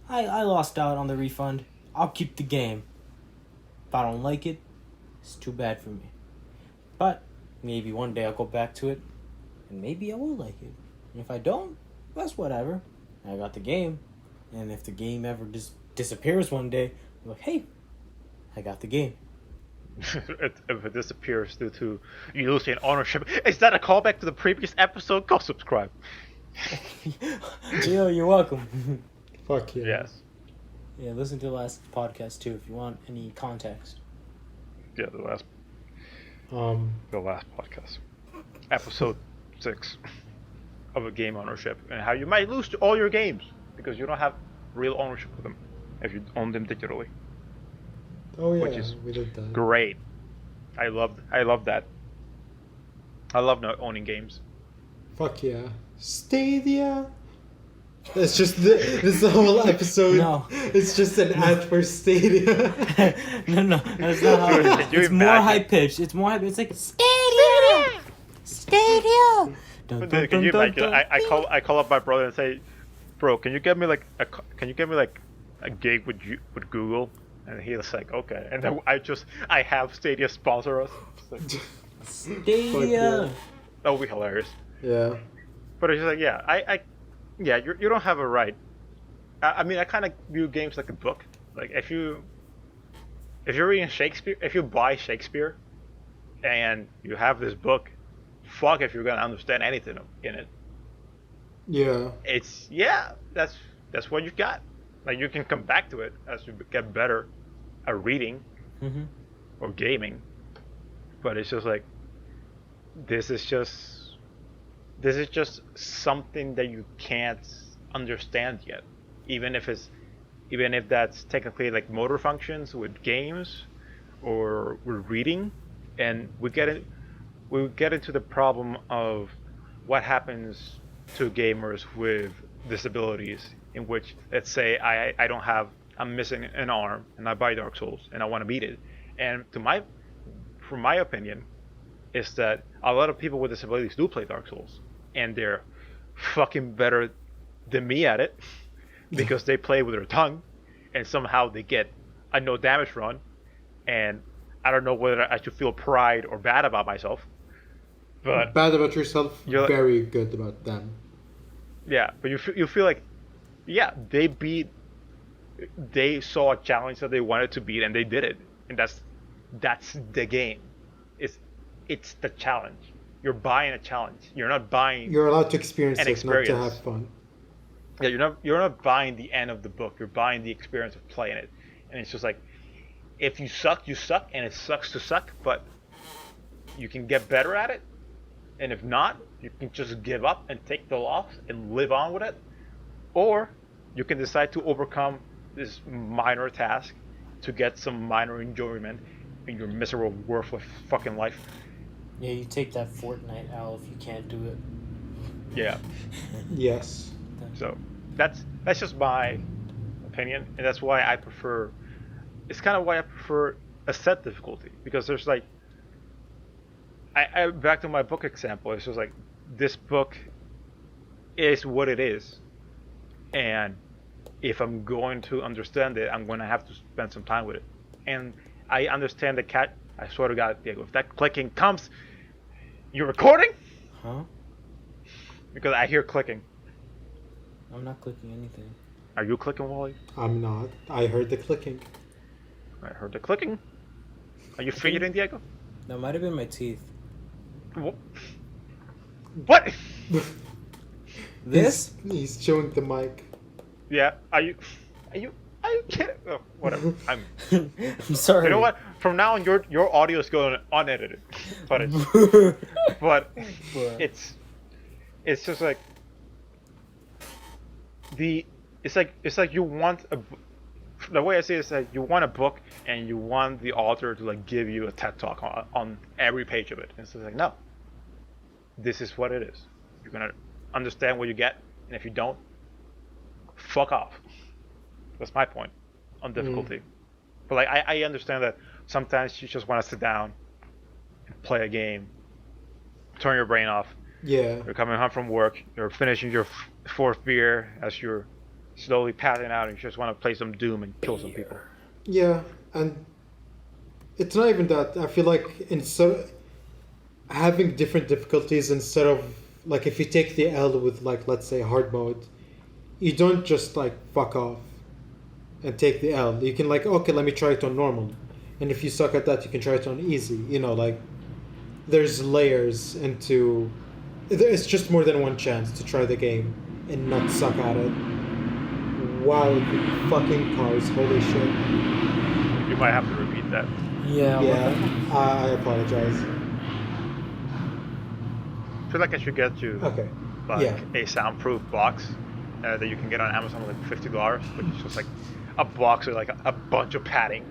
I lost out on the refund. I'll keep the game. If I don't like it, it's too bad for me. But maybe one day I'll go back to it, and maybe I will like it. And if I don't, that's whatever. I got the game. And if the game ever disappears one day, I'm like, hey, I got the game. if it disappears due to you losing ownership. Is that a callback to the previous episode? Go subscribe. You're welcome. Fuck yeah. Yes. Yeah, listen to the last podcast too if you want any context. Yeah, the last Um, podcast, episode 6 of a game ownership and how you might lose all your games because you don't have real ownership of them if you own them digitally. oh yeah, Which is we did that. Great. I love that. I love not owning games. Fuck yeah. Stadia. It's just this whole episode. No. It's just an ad for Stadia. no, that's not how it Can you is. It's more imagine? high pitched. It's more high pitched. It's like Stadia! Stadia! dun, Can dun, you dun, imagine? dun, I call up my brother and say, "Bro, can you get me like a gig with Google?" And he was like, "Okay." And then I have Stadia sponsor us. It's like, Stadia. that would be hilarious. Yeah. But it's just like, yeah, you don't have a right. I mean, I kind of view games like a book. Like if you're reading Shakespeare, if you buy Shakespeare, and you have this book, fuck if you're gonna understand anything in it. Yeah. That's what you got. Like you can come back to it as you get better at reading Mm-hmm. or gaming, but it's just like this is just something that you can't understand yet, even if that's technically like motor functions with games or with reading, and we get into the problem of what happens to gamers with disabilities, in which let's say I'm missing an arm and I buy Dark Souls and I want to beat it, and from my opinion is that a lot of people with disabilities do play Dark Souls and they're fucking better than me at it because they play with their tongue and somehow they get a no damage run, and I don't know whether I should feel pride or bad about myself, but Bad about yourself, You're- very good about them. yeah, but you feel like, yeah, they saw a challenge that they wanted to beat and they did it, and that's the game. It's the challenge. You're buying a challenge. You're not buying. You're allowed to experience An it, not to experience. have fun. Yeah, you're not buying the end of the book. You're buying the experience of playing it, and it's just like, if you suck, you suck, and it sucks to suck, but you can get better at it, and if not, you can just give up and take the loss and live on with it, or you can decide to overcome this minor task to get some minor enjoyment in your miserable, worthless fucking life. Yeah, you take that Fortnite L if you can't do it. Yeah. Yes. So that's just my opinion, and that's why I prefer. It's kind of why I prefer a set difficulty, because there's like. I back to my book example. It's just like this book is what it is, and if I'm going to understand it, I'm going to have to spend some time with it. And I understand the cat. I swear to God, Diego, if that clicking comes, you're recording? Huh? Because I hear clicking. I'm not clicking anything. Are you clicking, Wally? I'm not. I heard the clicking. I heard the clicking. Are you fidgeting, Diego? That might have been my teeth. What? This? He's showing the mic. Yeah. Are you kidding? Oh, whatever. I'm. I'm sorry. You know what? From now on, your audio is going unedited footage. But it's just like it's like you want the way I say it is that you want a book and you want the author to like give you a TED talk on every page of it. And it's just like, no, this is what it is. You're gonna understand what you get, and if you don't, fuck off. That's my point on difficulty. But like I understand that sometimes you just want to sit down and play a game, turn your brain off. Yeah. You're coming home from work, you're finishing your fourth beer as you're slowly passing out, and you just want to play some Doom and kill some people. Yeah, and it's not even that. I feel like having different difficulties, instead of like if you take the L with like let's say hard mode, you don't just like fuck off and take the L. You can like, okay, let me try it on normal. and if you suck at that, you can try it on easy. You know, like there's layers into. It's just more than one chance to try the game and not suck at it. Wow, fucking cars! Holy shit! You might have to repeat that. Yeah. Yeah, I apologize. I feel like I should get you Okay. like Yeah. a soundproof box that you can get on Amazon for like $50, which is just like a box with like a bunch of padding.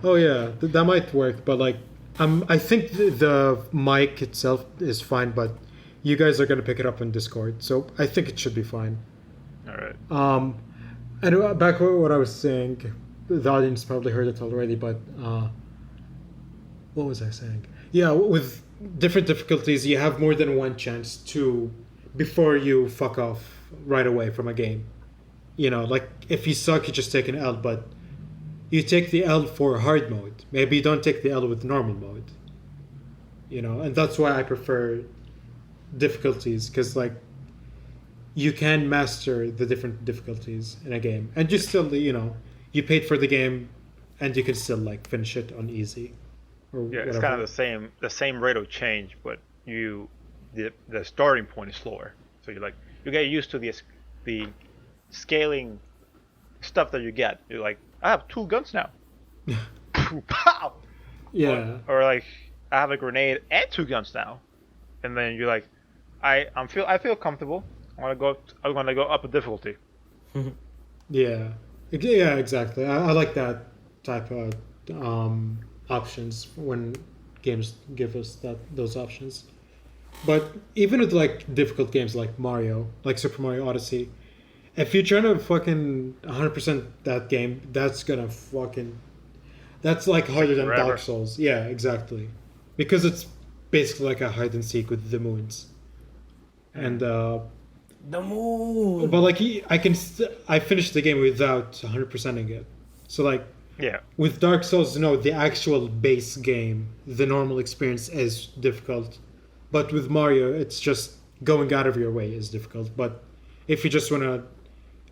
Oh yeah, that might work, but like, I think the mic itself is fine, but you guys are gonna pick it up on Discord, so I think it should be fine. All right. And back to what I was saying, the audience probably heard it already, but what was I saying? Yeah, with different difficulties, you have more than one chance to before you fuck off right away from a game. You know, like if you suck, you just take an L, but you take the L for hard mode. Maybe you don't take the L with normal mode. You know, and that's why I prefer difficulties, because like you can master the different difficulties in a game, and you still, you know, you paid for the game, and you can still like finish it on easy. Or Yeah, whatever. it's kind of the same rate of change, but the starting point is slower. So you get used to the scaling stuff that you get. You're like, I have 2 guns now. Pow! Yeah. Or like, I have a grenade and 2 guns now. And then you're like, I feel comfortable. I'm gonna go up a difficulty. Yeah. Yeah, exactly. I like that type of options when games give us those options. But even with like difficult games like Mario, like Super Mario Odyssey, if you're trying to fucking 100% that game, that's like harder than Forever. Dark Souls. Yeah, exactly. Because it's basically like a hide and seek with the moons. And The moon. but like I finished the game without 100%ing it. So like Yeah. with Dark Souls, no, the actual base game, the normal experience is difficult. But with Mario, it's just going out of your way is difficult. But if you just want to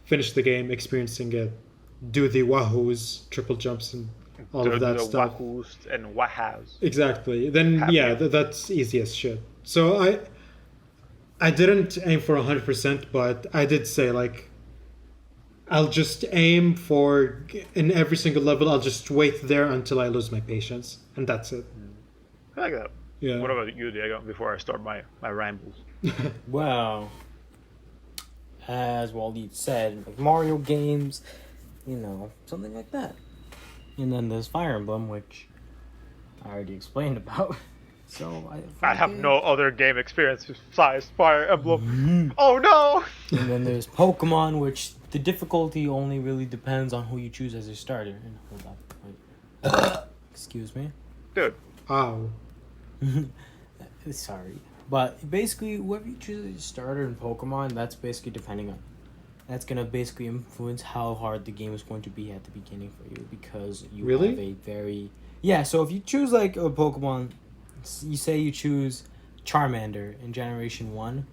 finish the game, experiencing it, do the wahoos, triple jumps, and all of that the stuff. wahoos and wahas. Exactly. Then Happy. yeah, that's easy as shit. So I didn't aim for 100%, but I did say like I'll just aim for in every single level. I'll just wait there until I lose my patience, and that's it. I like that. Yeah. What about you, Diego? Before I start my rambles. Well, as Waleed said, like Mario games, you know, something like that. And then there's Fire Emblem, which I already explained about. So I have no other game experience besides Fire Emblem. Oh no! And then there's Pokemon, which the difficulty only really depends on who you choose as your starter. And hold on, wait. Excuse me. Dude, Ow. Sorry. But basically, whoever you choose as your starter in Pokemon, that's basically depending on. That's gonna basically influence how hard the game is going to be at the beginning for you, because you Really? have a very So if you choose like a Pokemon, you say you choose Charmander in Generation 1,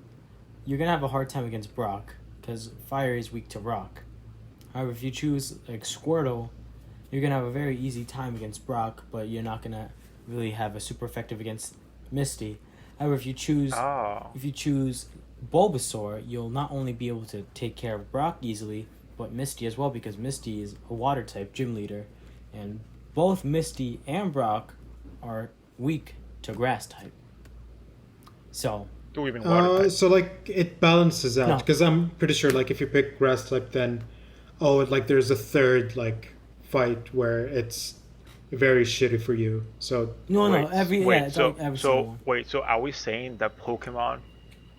you're gonna have a hard time against Brock, because Fire is weak to Rock. However, if you choose like Squirtle, you're gonna have a very easy time against Brock, but you're not gonna really have a super effective against Misty. However, if you choose Bulbasaur, you'll not only be able to take care of Brock easily, but Misty as well, because Misty is a water type gym leader, and both Misty and Brock are weak to grass type. So do even water type. So like it balances No. out, because I'm pretty sure like if you pick grass type, then like there's a third like fight where it's very shitty for you. So no, Wait, it's like every single one. wait, so are we saying that Pokemon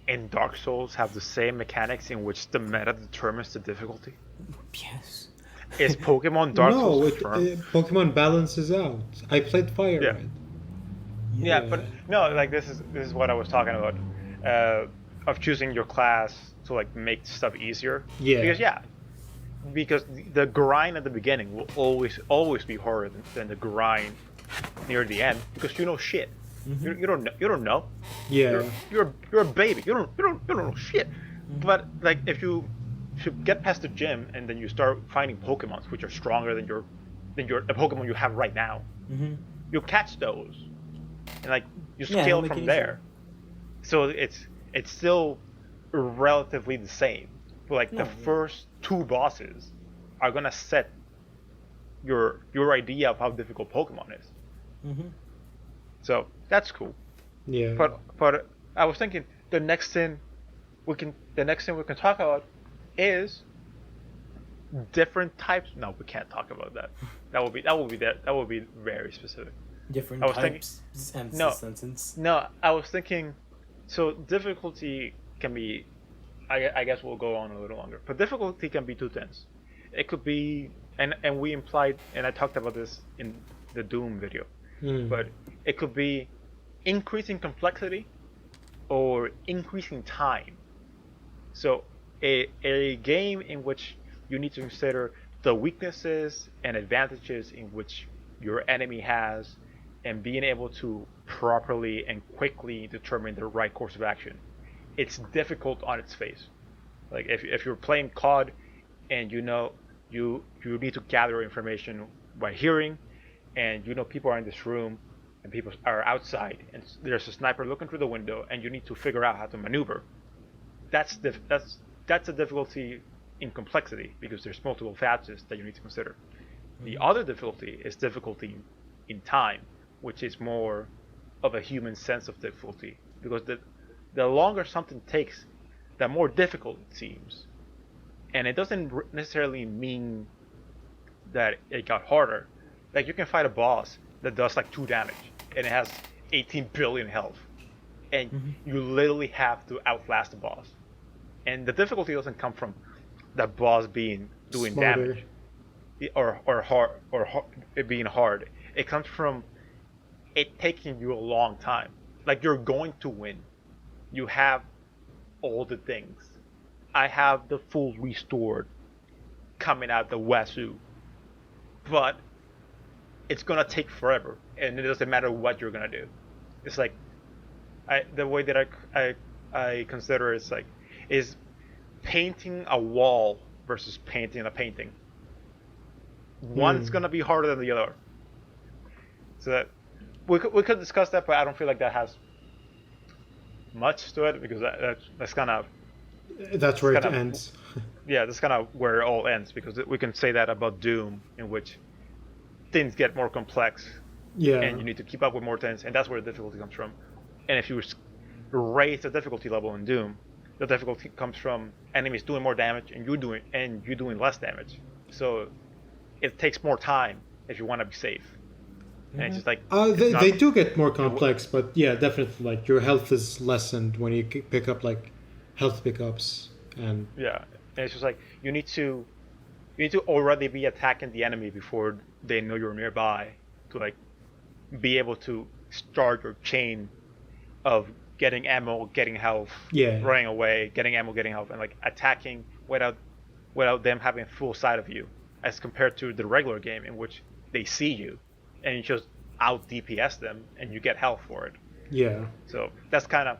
in Dark Souls have the same mechanics in which the meta determines the difficulty? Yes. Is Pokemon Dark no, Souls it, confirmed? Pokemon balances out. I played Fire Yeah. Red. Yeah, but no, like this is what I was talking about, of choosing your class to like make stuff easier. Yeah. Because the grind at the beginning will always be harder than the grind near the end, because you know shit. You don't know. Yeah. You're a baby. You don't know shit. But like if you get past the gym and then you start finding Pokemons which are stronger than the Pokemon you have right now. Mm-hmm. You catch those, and like you Yeah, scale make it from easier. there. So it's still relatively the same. But like No, the yeah. first two bosses are gonna set your idea of how difficult Pokemon is. Mm-hmm. So that's cool. Yeah. But I was thinking the next thing we can talk about is different types. No, we can't talk about that. That will be very specific. Different I was thinking- types and No. sentence. No, I was thinking. So difficulty can be. I guess we'll go on a little longer. But difficulty can be two things. It could be, and we implied, and I talked about this in the Doom video. But it could be increasing complexity or increasing time. So a game in which you need to consider the weaknesses and advantages in which your enemy has, and being able to properly and quickly determine the right course of action. It's difficult on its face. Like if you're playing COD and you know you need to gather information by hearing, and you know people are in this room and people are outside and there's a sniper looking through the window and you need to figure out how to maneuver. That's a difficulty in complexity because there's multiple factors that you need to consider. The other difficulty is difficulty in time, which is more of a human sense of difficulty, because the longer something takes, the more difficult it seems. And it doesn't necessarily mean that it got harder. Like you can fight a boss that does like 2 damage and it has 18 billion health, and you literally have to outlast the boss. And the difficulty doesn't come from the boss doing Smarter. damage or hard it being hard. It comes from it taking you a long time. Like you're going to win. You have all the things. I have the full restored coming out the wazoo, but it's gonna take forever, and it doesn't matter what you're gonna do. It's like the way that I consider it is painting a wall versus painting a painting. One's gonna be harder than the other. So that we could discuss that, but I don't feel like that has much to it, because that's kind of That's where it kind of- ends. yeah, that's kind of where it all ends, because we can say that about Doom, in which things get more complex Yeah. and you need to keep up with more things, and that's where the difficulty comes from. And if you raise the difficulty level in Doom, the difficulty comes from enemies doing more damage and you doing less damage. So it takes more time if you want to be safe. And it's just like They, it's not- they do get more complex, but yeah, definitely. Like your health is lessened when you pick up like health pickups, and Yeah, and it's just like you need to already be attacking the enemy before they know you're nearby to like be able to start your chain of getting ammo, getting health, Yeah. running away, getting ammo, getting health, and like attacking without them having full sight of you, as compared to the regular game in which they see you and you just out DPS them and you get health for it. yeah, So that's kind of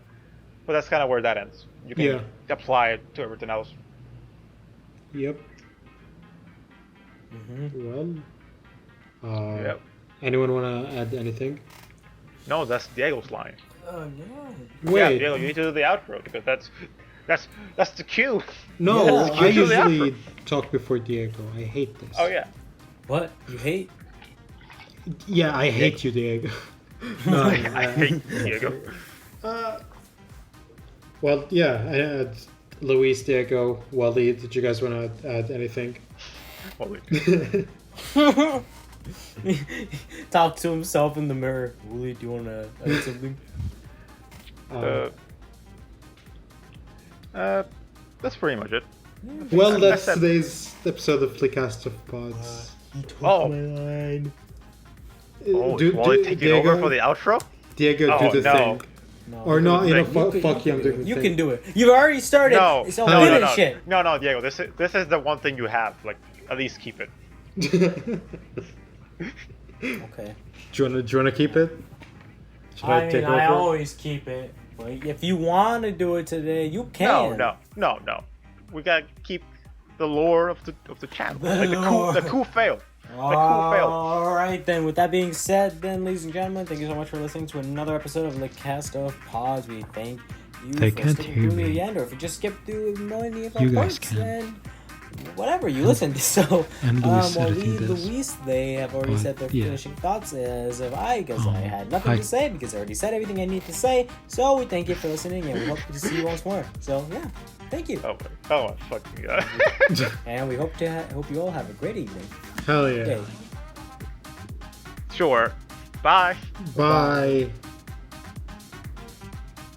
where that ends. You can Yeah. apply it to everything else. yep. Mm-hmm. Well, Yep. anyone want to add anything? No, that's Diego's line. Yeah. Yeah, Wait, Diego, you need to do the outro because that's the cue. no, Yeah, I you do the usually outro. talk before Diego. I hate this. Oh yeah. What you hate? Yeah, I hate you, Diego. No, I hate Diego. well, yeah, I had Luis, Diego, Wally. Did you guys want to add anything? Well, wait. Talk to himself in the mirror. Wooly, do you want to add something? That's pretty much it. well, I that's said- today's episode of Flickcast of Pods. He took Oh. my line. Oh, is Wally taking over for the outro? Diego, Oh, do the no. thing. No, Or not, you know, Thing. fuck you, I'm doing the You thing. can do it. You've already started. No, So no, no, finish no, it. no, Diego. This is the one thing you have. Like, at least keep it. Okay. Do you wanna keep it? Should I mean, take I over? always keep it. But if you want to do it today, you can. No. We gotta keep the lore of the channel. The Like lore. the cool fail. cool fail. All right, then. With that being said, then, ladies and gentlemen, thank you so much for listening to another episode of the Cast of Pods. We thank you They for can't sticking hear through to me. the end, or if you just skipped through any of our You guys parts, can. then whatever, you listened. So, And Luis while editing Lee, this. Luis, they have already But, said their yeah. finishing thoughts, as of I, because I had nothing I- to say, because I already said everything I need to say. So, we thank you for listening, and we hope to see you once more. So, yeah, thank you. Oh my fucking god. And we hope hope you all have a great evening. Hell yeah. Okay. Sure. Bye. Bye.